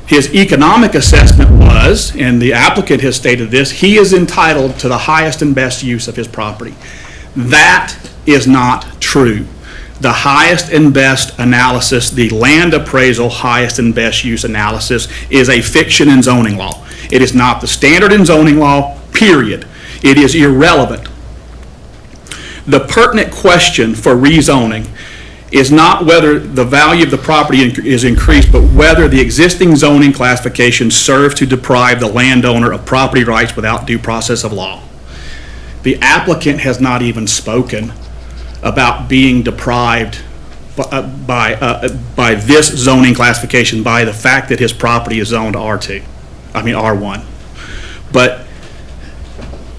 his economic assessment was, and the applicant has stated this, he is entitled to the highest and best use of his property. That is not true. The highest and best analysis, the land appraisal highest and best use analysis, is a fiction in zoning law. It is not the standard in zoning law, period. It is irrelevant. The pertinent question for rezoning is not whether the value of the property is increased, but whether the existing zoning classification serves to deprive the landowner of property rights without due process of law. The applicant has not even spoken about being deprived by this zoning classification, by the fact that his property is zoned R1. But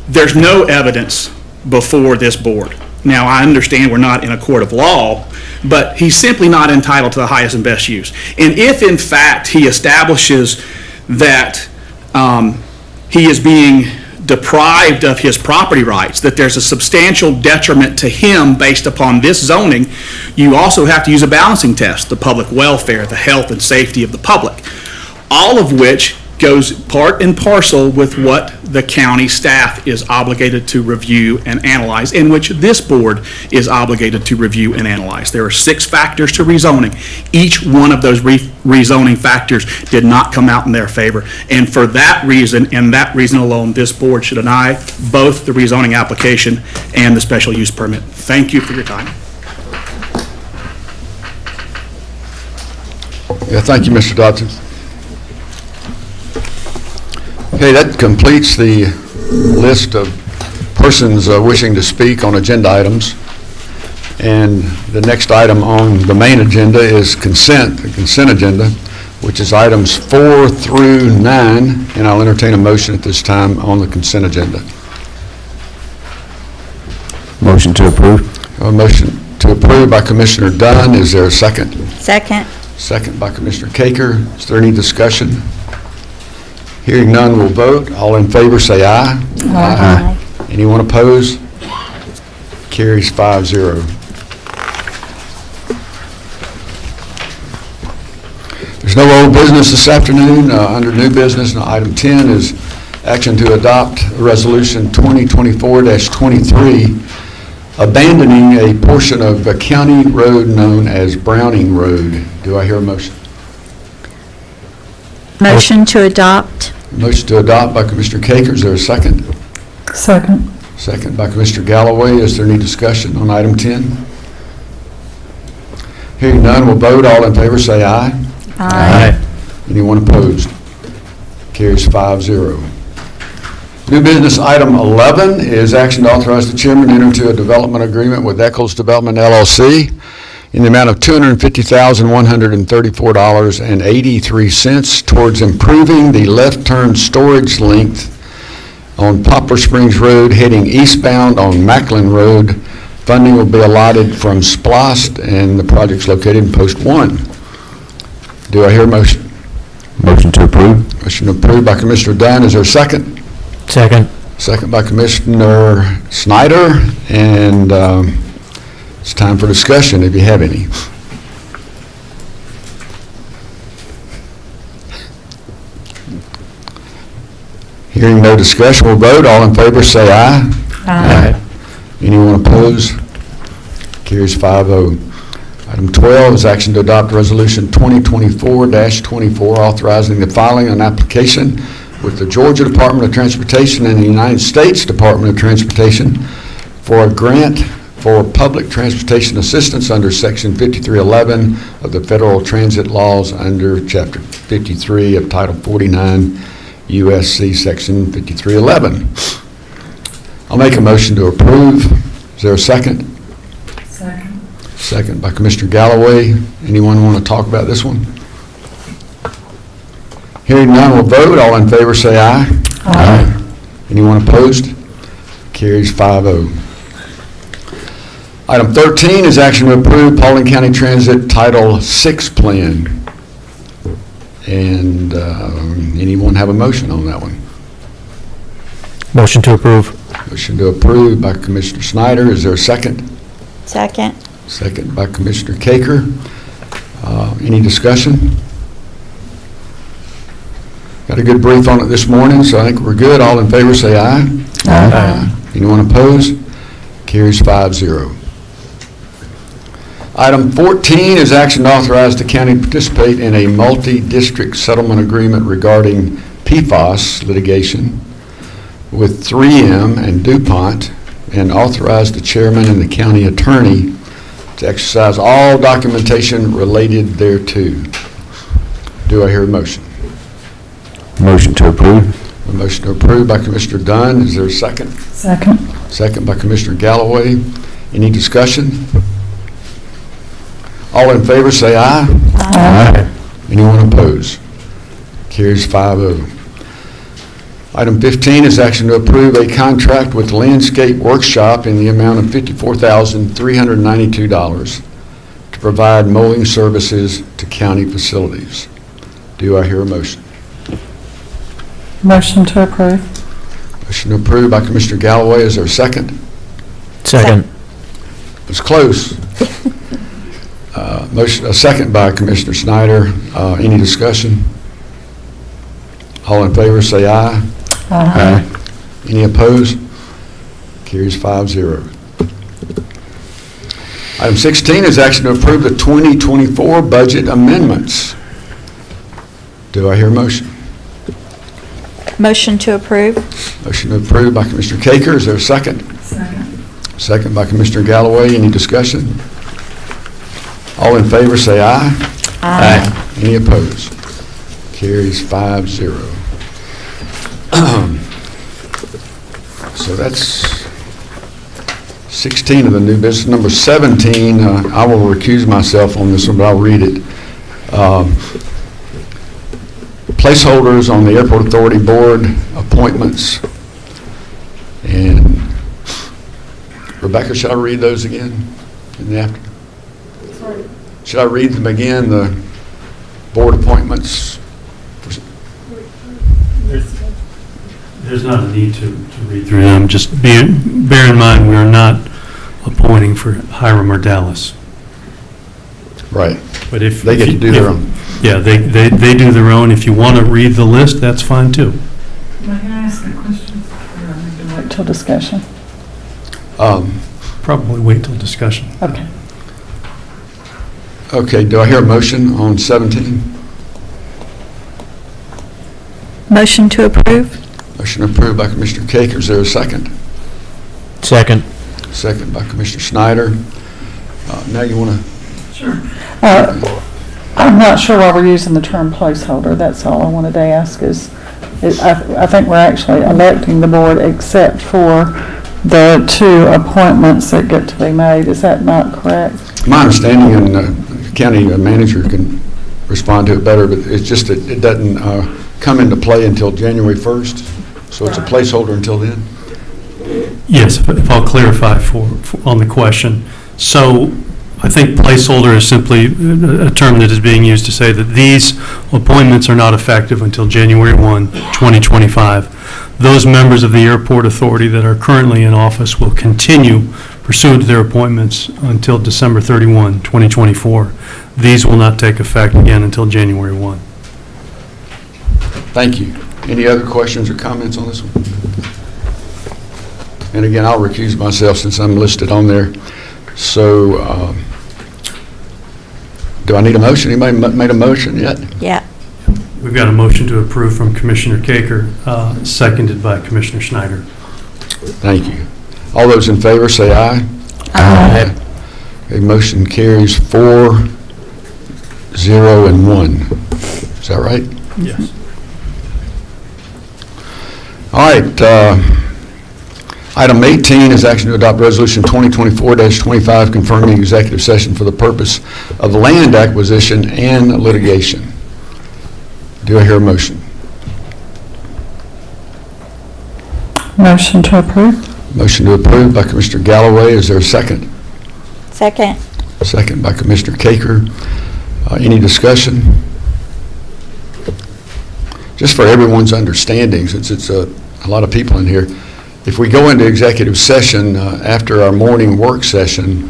there's no evidence before this board. Now, I understand we're not in a court of law, but he's simply not entitled to the highest and best use. And if, in fact, he establishes that he is being deprived of his property rights, that there's a substantial detriment to him based upon this zoning, you also have to use a balancing test, the public welfare, the health and safety of the public, all of which goes part and parcel with what the county staff is obligated to review and analyze, in which this board is obligated to review and analyze. There are 6 factors to rezoning. Each one of those rezoning factors did not come out in their favor. And for that reason, and that reason alone, this board should deny both the rezoning application and the special use permit. Thank you for your time. Yeah, thank you, Mr. Dodson. Okay, that completes the list of persons wishing to speak on agenda items. And the next item on the main agenda is the consent agenda, which is items 4 through 9, and I'll entertain a motion at this time on the consent agenda. Motion to approve. A motion to approve by Commissioner Dunn. Is there a second? Second. Second by Commissioner Caker. Is there any discussion? Hearing none, we'll vote. All in favor, say aye. Aye. Anyone opposed? Carries 5-0. There's There's no old business this afternoon. Under new business, item 10 is action to adopt Resolution 2024-23, abandoning a portion of a county road known as Browning Road. Do I hear a motion? Motion to adopt. Motion to adopt by Commissioner Caker. Is there a second? Second. Second by Commissioner Galloway. Is there any discussion on item 10? Hearing none, we'll vote. All in favor say aye. Aye. Anyone opposed? Carries 5-0. New business item 11 is action to authorize the chairman to enter into a development agreement with Eccles Development LLC in the amount of $250,134.83 towards improving the left turn storage length on Poplar Springs Road heading eastbound on Macklin Road. Funding will be allotted from SPLOST, and the project's located in Post 1. Do I hear a motion? Motion to approve. Motion approved by Commissioner Dunn. Is there a second? Second. Second by Commissioner Snyder. And it's time for discussion if you have any. Hearing no discussion, we'll vote. All in favor say aye. Aye. Anyone opposed? Carries 5-0. Item 12 is action to adopt Resolution 2024-24, authorizing the filing of an application with the Georgia Department of Transportation and the United States Department of Transportation for a grant for public transportation assistance under Section 5311 of the Federal Transit Laws under Chapter 53 of Title 49 USC Section 5311. I'll make a motion to approve. Is there a second? Second. Second by Commissioner Galloway. Anyone want to talk about this one? Hearing none, we'll vote. All in favor say aye. Aye. Anyone opposed? Carries 5-0. Item 13 is action to approve Paulding County Transit Title VI Plan. And anyone have a motion on that one? Motion to approve. Motion to approve by Commissioner Snyder. Is there a second? Second. Second by Commissioner Caker. Any discussion? Got a good brief on it this morning, so I think we're good. All in favor say aye. Aye. Anyone opposed? Carries 5-0. Item 14 is action to authorize the county to participate in a multi-district settlement agreement regarding PFAS litigation with 3M and DuPont, and authorize the chairman and the county attorney to exercise all documentation related thereto. Do I hear a motion? Motion to approve. A motion to approve by Commissioner Dunn. Is there a second? Second. Second by Commissioner Galloway. Any discussion? All in favor say aye. Aye. Anyone opposed? Carries 5-0. Item 15 is action to approve a contract with Landscape Workshop in the amount of $54,392 to provide mowing services to county facilities. Do I hear a motion? Motion to approve. Motion approved by Commissioner Galloway. Is there a second? Second. It's close. Motion, a second by Commissioner Snyder. Any discussion? All in favor say aye. Aye. Any opposed? Carries 5-0. Item 16 is action to approve the 2024 budget amendments. Do I hear a motion? Motion to approve. Motion approved by Commissioner Caker. Is there a second? Second. Second by Commissioner Galloway. Any discussion? All in favor say aye. Aye. Any opposed? Carries 5-0. So that's 16 of the new business. Number 17, I will recuse myself on this one, but I'll read it. Placeholders on the Airport Authority Board appointments. And Rebecca, shall I read those again in the afternoon? Should I read them again, the board appointments? There's not a need to read through them. Just bear in mind, we are not appointing for Hiram or Dallas. Right. But if... They get to do their own. Yeah, they do their own. If you want to read the list, that's fine, too. May I ask a question? Or I need to wait till discussion? Probably wait till discussion. Okay. Okay, do I hear a motion on 17? Motion to approve? Motion approved by Commissioner Caker. Is there a second? Second. Second by Commissioner Snyder. Now you want to... Sure. I'm not sure why we're using the term placeholder. That's all I wanted to ask is, I think we're actually electing the board except for the 2 appointments that get to be made. Is that not correct? My understanding, and the county manager can respond to it better, but it's just that it doesn't come into play until January 1st, so it's a placeholder until then? Yes, if I'll clarify on the question. So I think placeholder is simply a term that is being used to say that these appointments are not effective until January 1, 2025. Those members of the airport authority that are currently in office will continue pursuant to their appointments until December 31, 2024. These will not take effect again until January 1. Thank you. Any other questions or comments on this one? And again, I'll recuse myself since I'm listed on there. So, do I need a motion? Anybody made a motion yet? Yeah. We've got a motion to approve from Commissioner Caker, seconded by Commissioner Schneider. Thank you. All those in favor say aye. Aye. Okay, motion carries 4, 0, and 1. Is that right? Yes. All right. Item 18 is action to adopt Resolution 2024-25 confirming executive session for the purpose of land acquisition and litigation. Do I hear a motion? Motion to approve? Motion to approve by Commissioner Galloway. Is there a second? Second. Second by Commissioner Caker. Any discussion? Just for everyone's understanding, since it's a lot of people in here, if we go into executive session after our morning work session,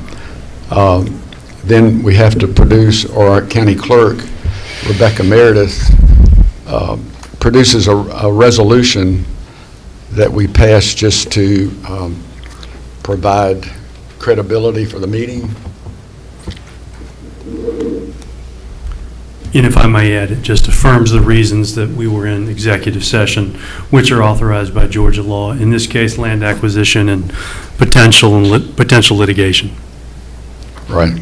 then we have to produce, or our county clerk, Rebecca Meredith, produces a resolution that we pass just to provide credibility for the meeting. And if I may add, it just affirms the reasons that we were in executive session, which are authorized by Georgia law, in this case, land acquisition and potential litigation. Right.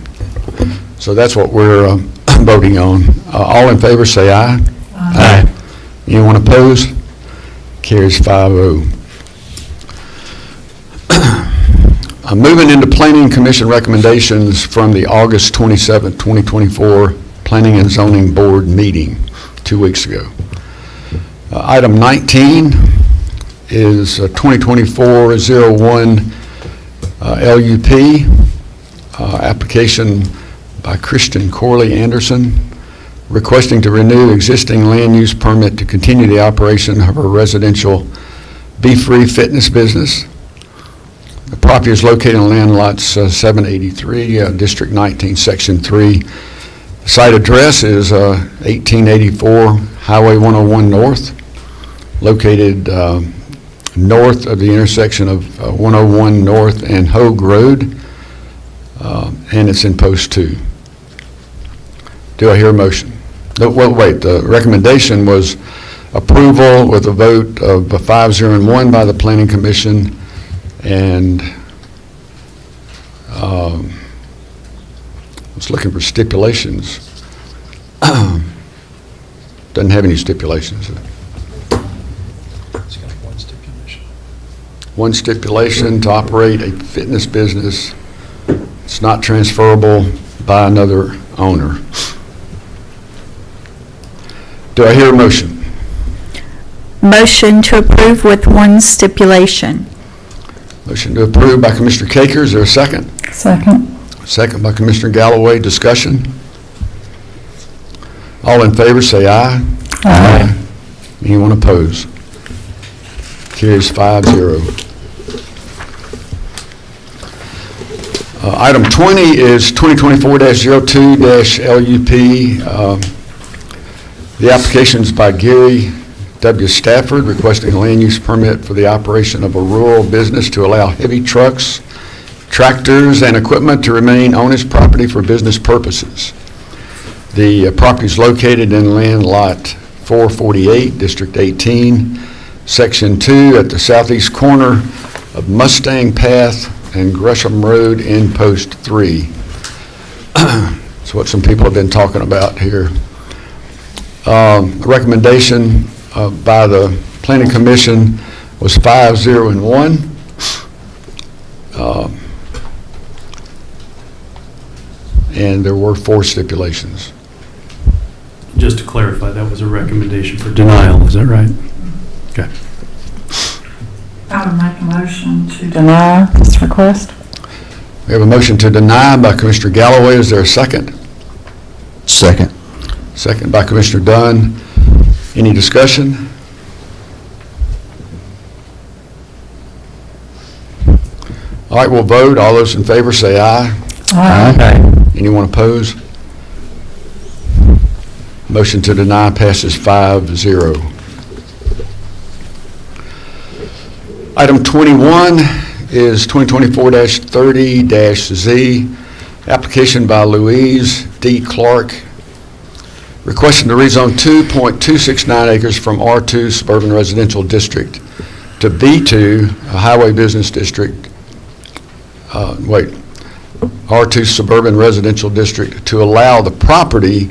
So that's what we're voting on. All in favor say aye. Aye. Anyone opposed? Carries 5-0. Moving into Planning Commission recommendations from the August 27, 2024 Planning and Zoning Board meeting 2 weeks ago. Item 19 is 2024-01 LUP, application by Christian Corley Anderson, requesting to renew existing land use permit to continue the operation of a residential Be Free fitness business. The property is located on land lots 783, District 19, Section 3. Site address is 1884 Highway 101 North, located north of the intersection of 101 North and Hogue Road, and it's in Post 2. Do I hear a motion? Well, wait, the recommendation was approval with a vote of 5-0 and 1 by the Planning Commission, and I was looking for stipulations. Doesn't have any stipulations. It's got one stipulation. One stipulation, to operate a fitness business. It's not transferable by another owner. Do I hear a motion? Motion to approve with one stipulation. Motion to approve by Commissioner Caker. Is there a second? Second. Second by Commissioner Galloway. Discussion? All in favor say aye. Aye. Anyone opposed? Carries 5-0. Item 20 is 2024-02-LUP. The application's by Gary W. Stafford requesting a land use permit for the operation of a rural business to allow heavy trucks, tractors, and equipment to remain on his property for business purposes. The property is located in land lot 448, District 18, Section 2, at the southeast corner of Mustang Path and Gresham Road in Post 3. That's what some people have been talking about here. The recommendation by the Planning Commission was 5-0-1. And there were 4 stipulations. Just to clarify, that was a recommendation for denial, is that right? Okay. I would make a motion to deny this request. We have a motion to deny by Commissioner Galloway. Is there a second? Second. Second by Commissioner Dunn. Any discussion? All right, we'll vote. All those in favor say aye. Aye. Anyone opposed? Motion to deny passes 5-0. Item 21 is 2024-30-Z, application by Louise D. Clark, requesting to rezone 2.269 acres from R2 Suburban Residential District to B2, a Highway Business District, R2 Suburban Residential District, to allow the property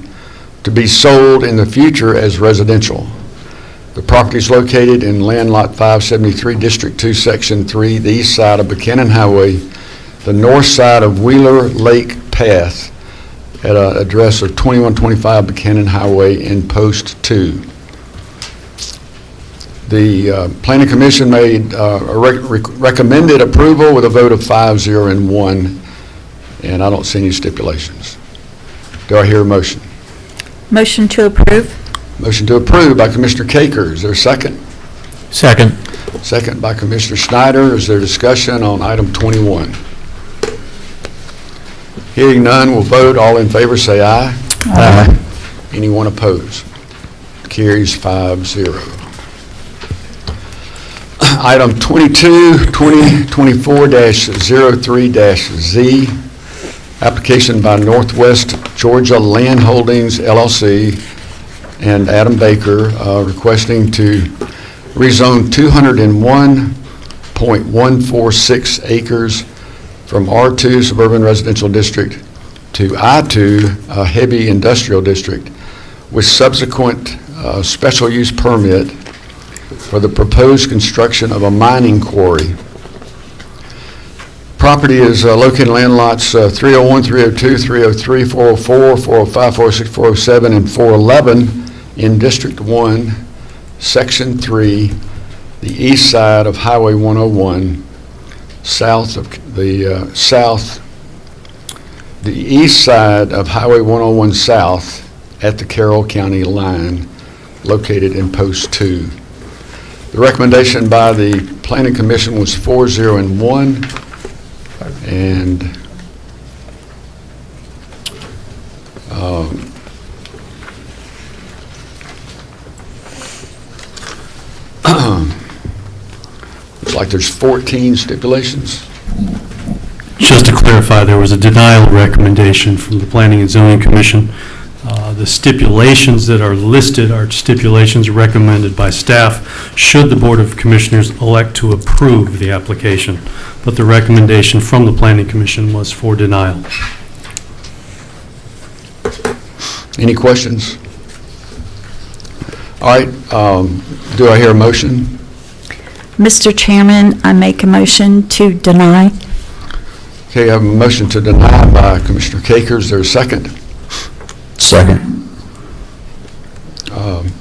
to be sold in the future as residential. The property is located in land lot 573, District 2, Section 3, the east side of Buchanan Highway, the north side of Wheeler Lake Path, at an address of 2125 Buchanan Highway in Post 2. The Planning Commission made recommended approval with a vote of 5-0-1, and I don't see any stipulations. Do I hear a motion? Motion to approve. Motion to approve by Commissioner Caker. Is there a second? Second. Second by Commissioner Snyder. Is there discussion on item 21? Hearing none, we'll vote. All in favor say aye. Aye. Anyone opposed? Carries 5-0. Item 22, 2024-03-Z, application by Northwest Georgia Land Holdings, LLC, and Adam Baker requesting to rezone 201.146 acres from R2 Suburban Residential District to I2 Heavy Industrial District with subsequent special use permit for the proposed construction of a mining quarry. Property is located in land lots 301, 302, 303, 404, 405, 406, 407, and 411 in District 1, Section 3, the east side of Highway 101, the east side of Highway 101 south at the Carroll County line, located in Post 2. The recommendation by the Planning Commission was 4-0-1, and looks like there's 14 stipulations. Just to clarify, there was a denial recommendation from the Planning and Zoning Commission. The stipulations that are listed are stipulations recommended by staff should the Board of Commissioners elect to approve the application. But the recommendation from the Planning Commission was for denial. Any questions? All right, do I hear a motion? Mr. Chairman, I make a motion to deny. Okay, I have a motion to deny by Commissioner Caker. Is there a second? Second.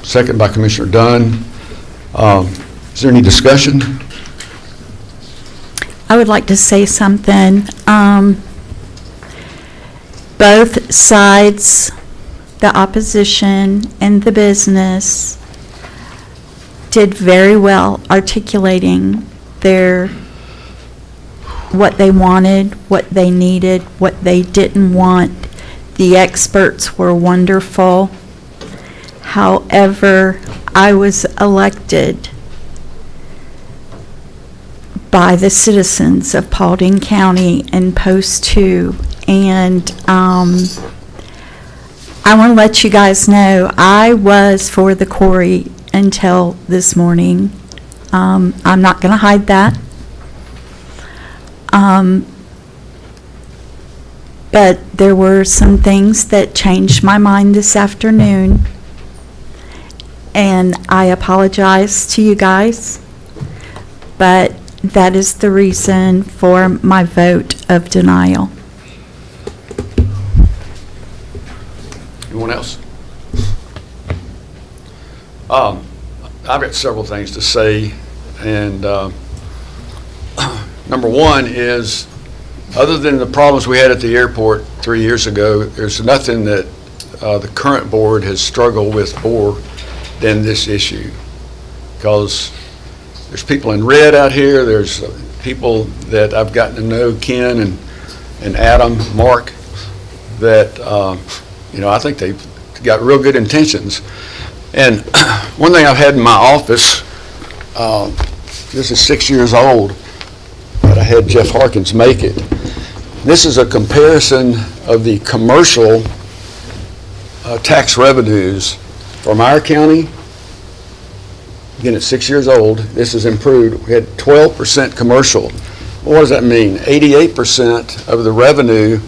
Second by Commissioner Dunn. Is there any discussion? I would like to say something. Both sides, the opposition and the business, did very well articulating their what they wanted, what they needed, what they didn't want. The experts were wonderful. However, I was elected by the citizens of Paulding County in Post 2, and I want to let you guys know I was for the quarry until this morning. I'm not going to hide that. But there were some things that changed my mind this afternoon, and I apologize to you guys, but that is the reason for my vote of denial. Anyone else? I've got several things to say, and number one is, other than the problems we had at the airport 3 years ago, there's nothing that the current board has struggled with more than this issue. Because there's people in red out here, there's people that I've gotten to know, Ken and Adam, Mark, that, I think they've got real good intentions. And one thing I've had in my office, this is 6 years old, but I had Jeff Harkins make it. This is a comparison of the commercial tax revenues from our county. Again, it's 6 years old. This is improved. We had 12% commercial. Well, what does that mean? 88% of the revenue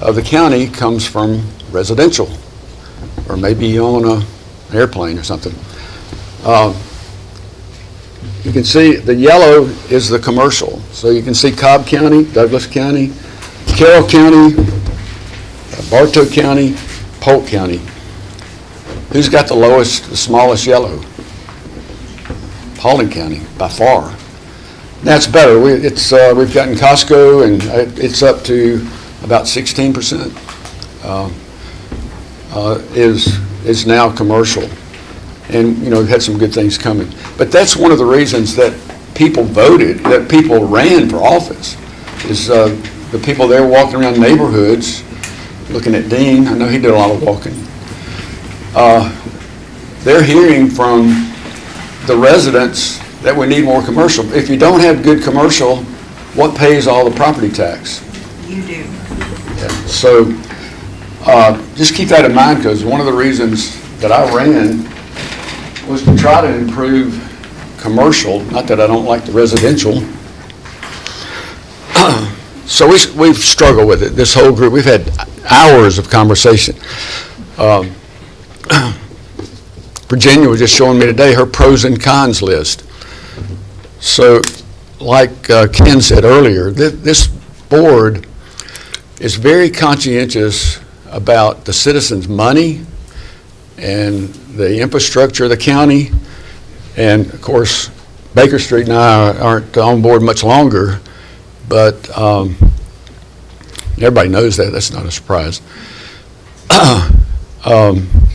of the county comes from residential, or maybe you own an airplane or something. You can see the yellow is the commercial. So you can see Cobb County, Douglas County, Carroll County, Bartow County, Polk County. Who's got the smallest yellow? Paulding County, by far. That's better. We've gotten Costco, and it's up to about 16%. Is now commercial, and we've had some good things coming. But that's one of the reasons that people voted, that people ran for office, is the people there walking around neighborhoods, looking at Dean. I know he did a lot of walking. They're hearing from the residents that we need more commercial. If you don't have good commercial, what pays all the property tax? You do. Yeah. So just keep that in mind, because one of the reasons that I ran was to try to improve commercial, not that I don't like the residential. So we've struggled with it, this whole group. We've had hours of conversation. Virginia was just showing me today her pros and cons list. So like Ken said earlier, this board is very conscientious about the citizens' money and the infrastructure of the county. And of course, Baker Street and I aren't on board much longer, but everybody knows that. That's not a surprise.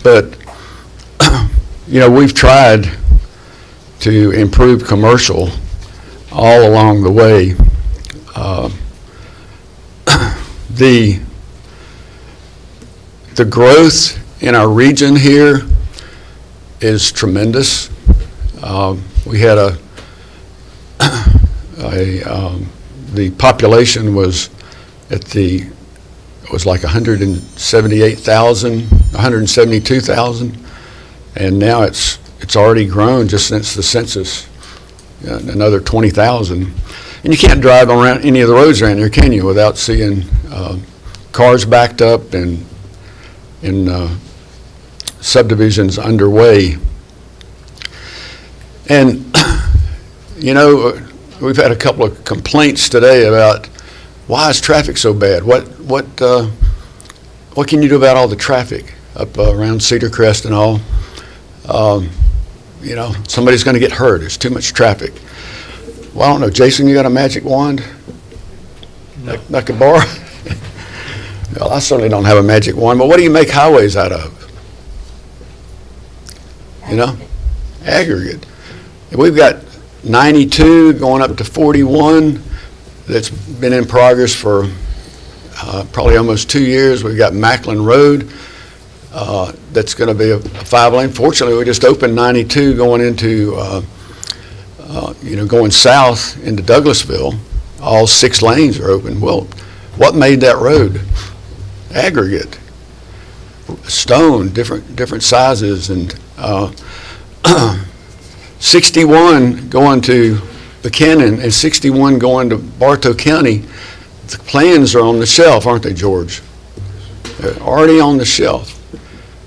But we've tried to improve commercial all along the way. The growth in our region here is tremendous. We had the population was like 172,000, and now it's already grown just since the census, another 20,000. And you can't drive around any of the roads around here, can you, without seeing cars backed up and subdivisions underway. And we've had a couple of complaints today about why is traffic so bad? What can you do about all the traffic up around Cedar Crest and all? Somebody's going to get hurt. There's too much traffic. Well, I don't know. Jason, you got a magic wand? No. Like a bar? Well, I certainly don't have a magic wand, but what do you make highways out of? Aggregate. We've got 92 going up to 41 that's been in progress for probably almost 2 years. We've got Macklin Road, that's going to be a 5-lane. Fortunately, we just opened 92 going into, going south into Douglasville. All 6 lanes are open. Well, what made that road? Aggregate, stone, different sizes, and 61 going to Buchanan and 61 going to Bartow County. The plans are on the shelf, aren't they, George? They're already on the shelf.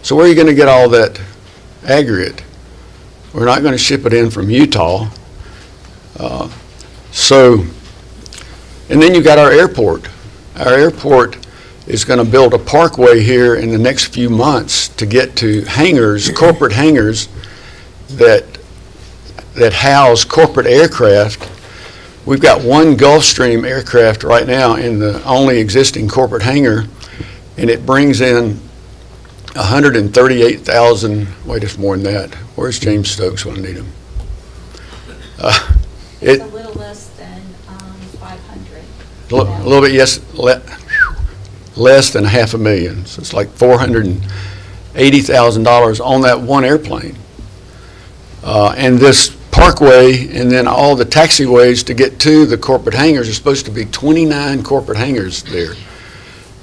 So where are you going to get all that aggregate? We're not going to ship it in from Utah. And then you got our airport. Our airport is going to build a parkway here in the next few months to get to hangars, corporate hangars that house corporate aircraft. We've got one Gulfstream aircraft right now in the only existing corporate hangar, and it brings in 138,000, wait, it's more than that. Where's James Stokes when I need him? It's a little less than 500. A little bit, yes, less than $500,000. So it's like $480,000 on that one airplane. And this parkway and then all the taxiways to get to the corporate hangars are supposed to be 29 corporate hangars there.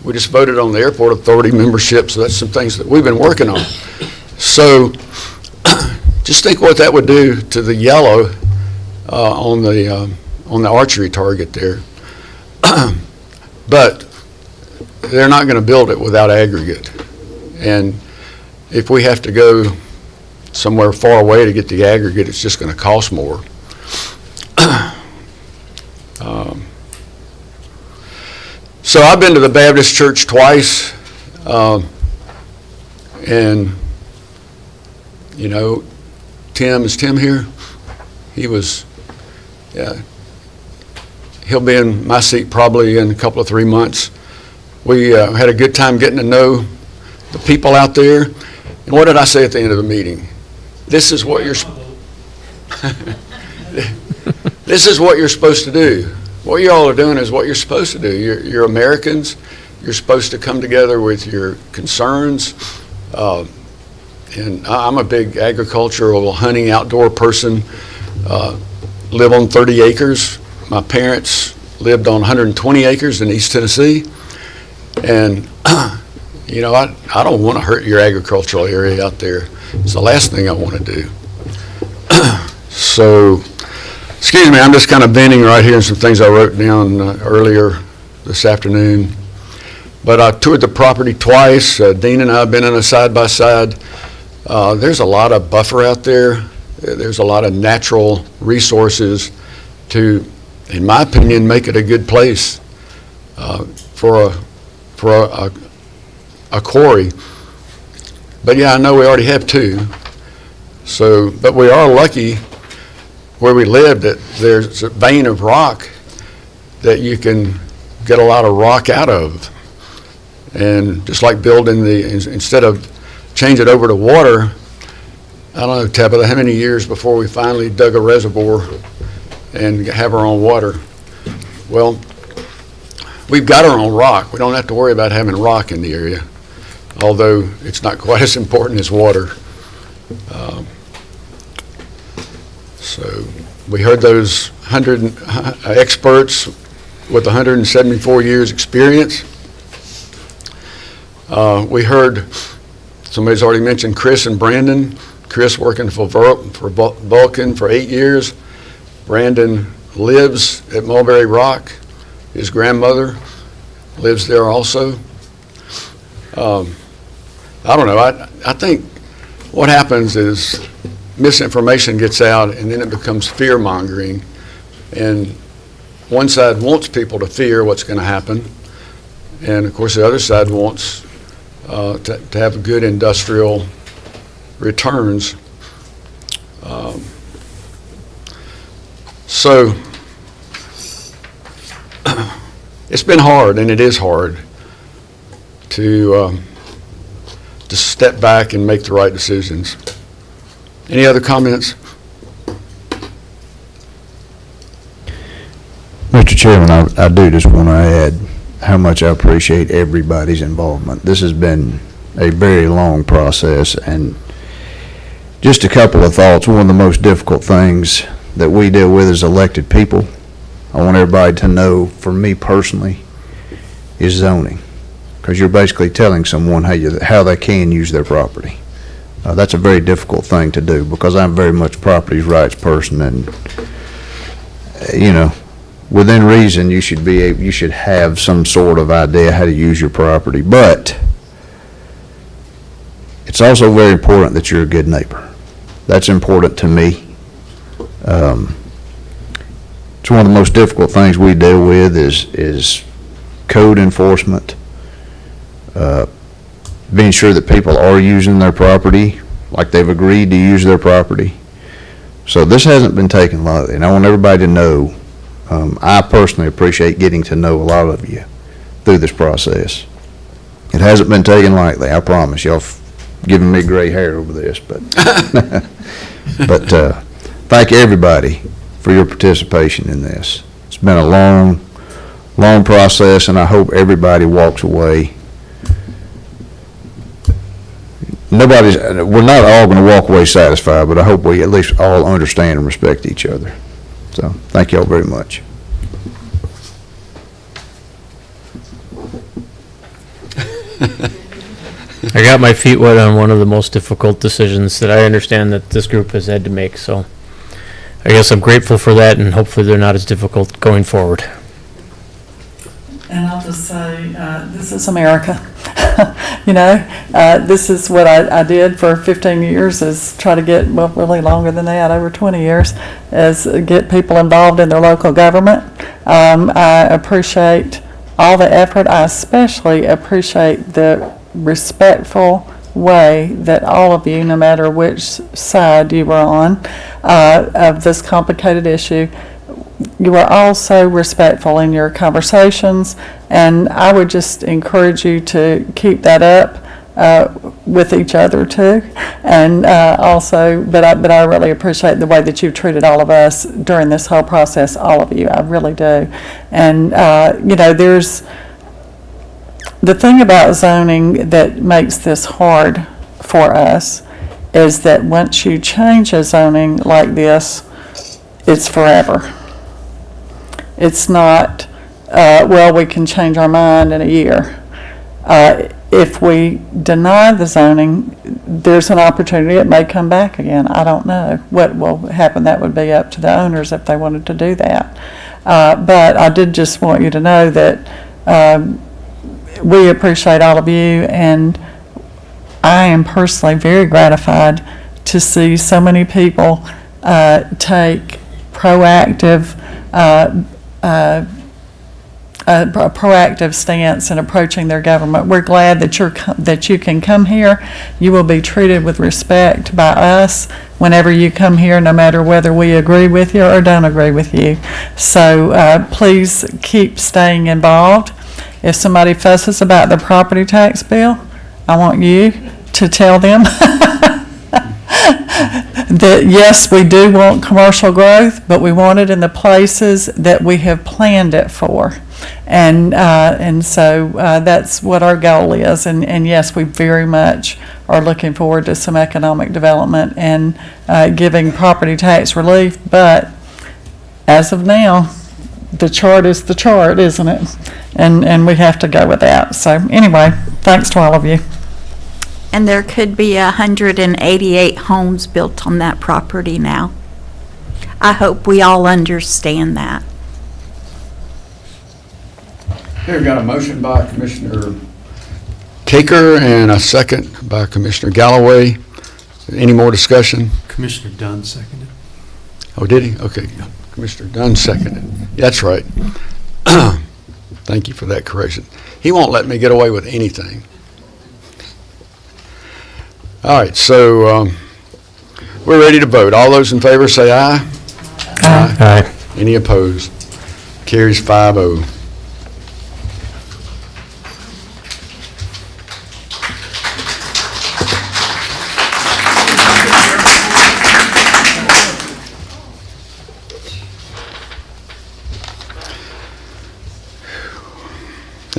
We just voted on the airport authority membership, so that's some things that we've been working on. So just think what that would do to the yellow on the archery target there. But they're not going to build it without aggregate. And if we have to go somewhere far away to get the aggregate, it's just going to cost more. So I've been to the Baptist church twice, and Tim, is Tim here? He was, yeah, he'll be in my seat probably in a couple of 3 months. We had a good time getting to know the people out there. And what did I say at the end of the meeting? This is what you're this is what you're supposed to do. What you all are doing is what you're supposed to do. You're Americans. You're supposed to come together with your concerns. And I'm a big agricultural, hunting, outdoor person. Live on 30 acres. My parents lived on 120 acres in East Tennessee. And, I don't want to hurt your agricultural area out there. It's the last thing I want to do. So, excuse me, I'm just kind of venting right here on some things I wrote down earlier this afternoon. But I toured the property twice. Dean and I have been in a side-by-side. There's a lot of buffer out there. There's a lot of natural resources to, in my opinion, make it a good place for a quarry. But yeah, I know we already have 2. So, but we are lucky where we live that there's a vein of rock that you can get a lot of rock out of. And just like building instead of change it over to water, I don't know, Tabitha, how many years before we finally dug a reservoir and have our own water? Well, we've got our own rock. We don't have to worry about having rock in the area, although it's not quite as important as water. So we heard those 100 experts with 174 years experience. We heard, somebody's already mentioned Chris and Brandon. Chris working for Vulcan for 8 years. Brandon lives at Mulberry Rock. His grandmother lives there also. I don't know. I think what happens is misinformation gets out and then it becomes fear-mongering. And one side wants people to fear what's going to happen. And, of course, the other side wants to have good industrial returns. So it's been hard, and it is hard to step back and make the right decisions. Any other comments? Mr. Chairman, I do just want to add how much I appreciate everybody's involvement. This has been a very long process, and just a couple of thoughts. One of the most difficult things that we deal with as elected people, I want everybody to know, for me personally, is zoning. Because you're basically telling someone how they can use their property. That's a very difficult thing to do, because I'm very much a property rights person, and, within reason, you should have some sort of idea how to use your property. But it's also very important that you're a good neighbor. That's important to me. It's one of the most difficult things we deal with is code enforcement, being sure that people are using their property like they've agreed to use their property. So this hasn't been taken lightly, and I want everybody to know, I personally appreciate getting to know a lot of you through this process. It hasn't been taken lightly, I promise. Y'all giving me gray hair over this, but but thank everybody for your participation in this. It's been a long process, and I hope everybody walks away. We're not all going to walk away satisfied, but I hope we at least all understand and respect each other. So thank y'all very much. I got my feet wet on one of the most difficult decisions that I understand that this group has had to make, so I guess I'm grateful for that, and hopefully they're not as difficult going forward. And I'll just say, this is America. This is what I did for 15 years, is try to get, well, really longer than that, over 20 years, is get people involved in their local government. I appreciate all the effort. I especially appreciate the respectful way that all of you, no matter which side you were on of this complicated issue, you are all so respectful in your conversations, and I would just encourage you to keep that up with each other too. And also, but I really appreciate the way that you've treated all of us during this whole process, all of you. I really do. And there's the thing about zoning that makes this hard for us is that once you change a zoning like this, it's forever. It's not, we can change our mind in a year. If we deny the zoning, there's an opportunity it may come back again. I don't know what will happen. That would be up to the owners if they wanted to do that. But I did just want you to know that we appreciate all of you, and I am personally very gratified to see so many people take proactive stance in approaching their government. We're glad that you can come here. You will be treated with respect by us whenever you come here, no matter whether we agree with you or don't agree with you. So please keep staying involved. If somebody fusses about the property tax bill, I want you to tell them that yes, we do want commercial growth, but we want it in the places that we have planned it for. And so that's what our goal is. And yes, we very much are looking forward to some economic development and giving property tax relief. But as of now, the chart is the chart, isn't it? And we have to go with that. So anyway, thanks to all of you. And there could be 188 homes built on that property now. I hope we all understand that. Here we got a motion by Commissioner Caker and a second by Commissioner Galloway. Any more discussion? Commissioner Dunn seconded. Oh, did he? Okay. Commissioner Dunn seconded. That's right. Thank you for that correction. He won't let me get away with anything. All right, so we're ready to vote. All those in favor say aye. Aye. Aye. Any opposed? Carries 5-0.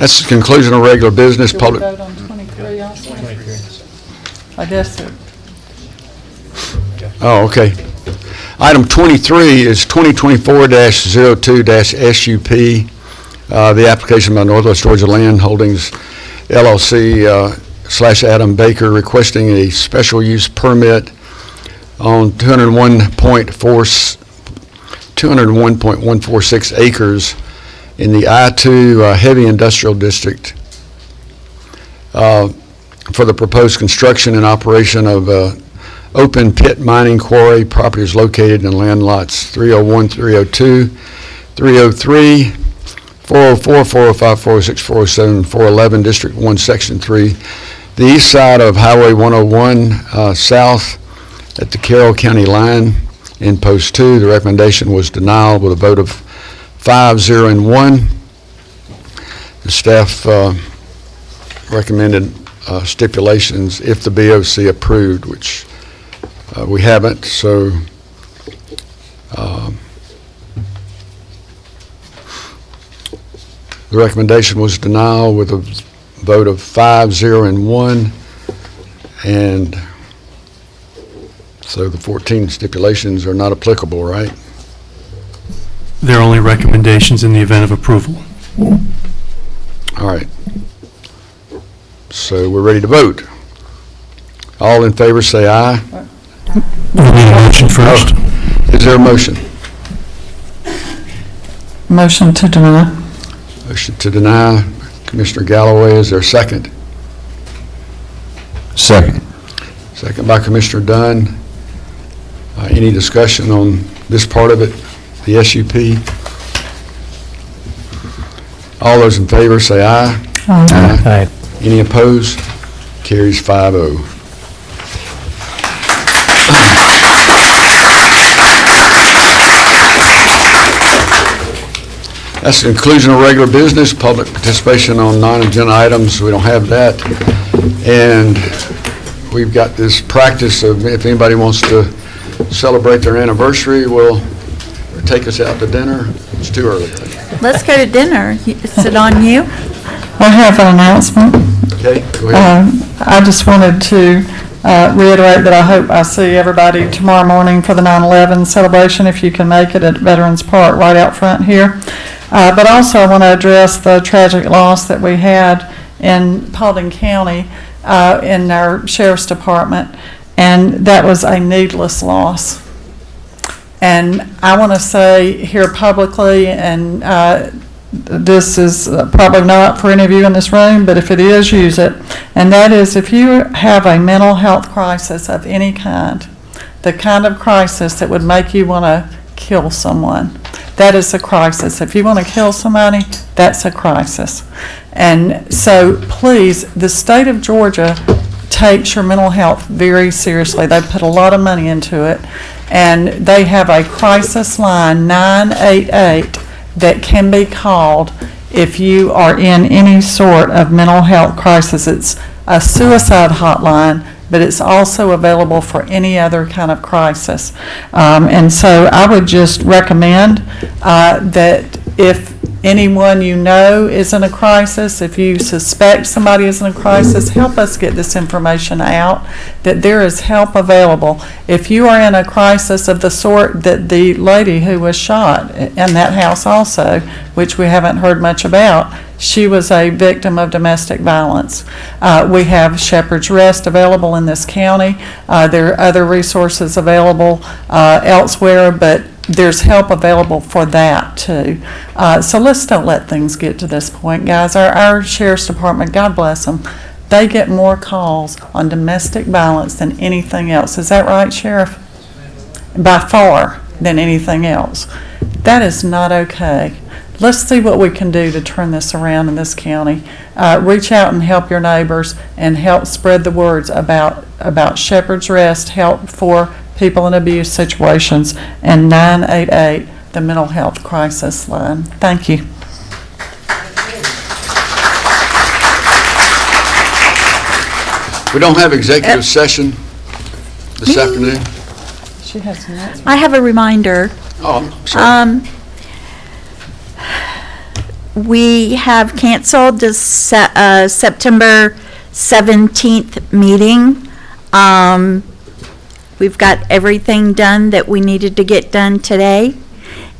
That's the conclusion of regular business, Did we public. vote on 23 also? I guess it. Oh, okay. Item 23 is 2024-02-SUP, the application by Northwest Georgia Land Holdings LLC / Adam Baker requesting a special use permit on 201.146 acres in the I-2 Heavy Industrial District for the proposed construction and operation of open pit mining quarry. Property is located in land lots 301, 302, 303, 404, 405, 406, 407, 411, District 1, Section 3, the east side of Highway 101, south at the Carroll County line in Post 2. The recommendation was denial with a vote of 5-0 and 1. The staff recommended stipulations if the BOC approved, which we haven't, so the recommendation was denial with a vote of 5-0 and 1, and so the 14 stipulations are not applicable, right? They're only recommendations in the event of approval. All right. So we're ready to vote. All in favor say aye. We need a motion first. Is there a motion? Motion to deny. Motion to deny. Commissioner Galloway, is there a second? Second. Second by Commissioner Dunn. Any discussion on this part of it, the SUP? All those in favor say aye. Aye. Any opposed? Carries 5-0. That's the conclusion of regular business. Public participation on non-agenda items, we don't have that. And we've got this practice of if anybody wants to celebrate their anniversary, will take us out to dinner. It's too early. Let's go to dinner. Is it on you? I have an announcement. Okay, go ahead. I just wanted to reiterate that I hope I see everybody tomorrow morning for the 9/11 celebration, if you can make it at Veterans Park right out front here. But also I want to address the tragic loss that we had in Paulding County in our Sheriff's Department, and that was a needless loss. And I want to say here publicly, and this is probably not for any of you in this room, but if it is, use it. And that is, if you have a mental health crisis of any kind, the kind of crisis that would make you want to kill someone, that is a crisis. If you want to kill somebody, that's a crisis. And so please, the state of Georgia takes your mental health very seriously. They put a lot of money into it, and they have a crisis line, 988, that can be called if you are in any sort of mental health crisis. It's a suicide hotline, but it's also available for any other kind of crisis. And so I would just recommend that if anyone you know is in a crisis, if you suspect somebody is in a crisis, help us get this information out, that there is help available. If you are in a crisis of the sort that the lady who was shot in that house also, which we haven't heard much about, she was a victim of domestic violence. We have Shepherd's Rest available in this county. There are other resources available elsewhere, but there's help available for that too. So let's don't let things get to this point, guys. Our Sheriff's Department, God bless them, they get more calls on domestic violence than anything else. Is that right, Sheriff? By far than anything else. That is not okay. Let's see what we can do to turn this around in this county. Reach out and help your neighbors and help spread the words about Shepherd's Rest, help for people in abuse situations, and 988, the mental health crisis line. Thank you. We don't have executive session this afternoon. She has an announcement. I have a reminder. Oh, I'm sorry. we have canceled the September 17th meeting. We've got everything done that we needed to get done today,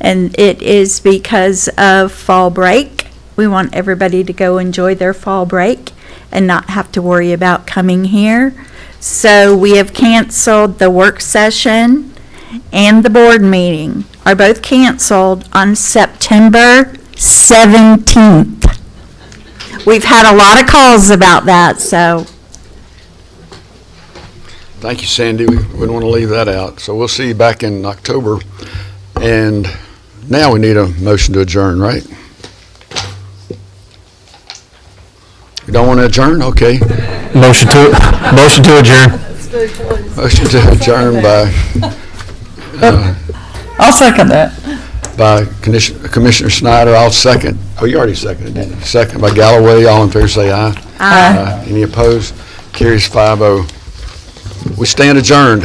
and it is because of fall break. We want everybody to go enjoy their fall break and not have to worry about coming here. So we have canceled the work session and the board meeting are both canceled on September 17th. We've had a lot of calls about that, so. Thank you, Sandy. We wouldn't want to leave that out. So we'll see you back in October. And now we need a motion to adjourn, right? You don't want to adjourn? Okay. Motion to adjourn. Motion to adjourn by I'll second that. Commissioner Snyder. I'll second. Oh, you already seconded, didn't you? Second by Galloway. All in favor say aye. Aye. Any opposed? Carries 5-0. We stand adjourned.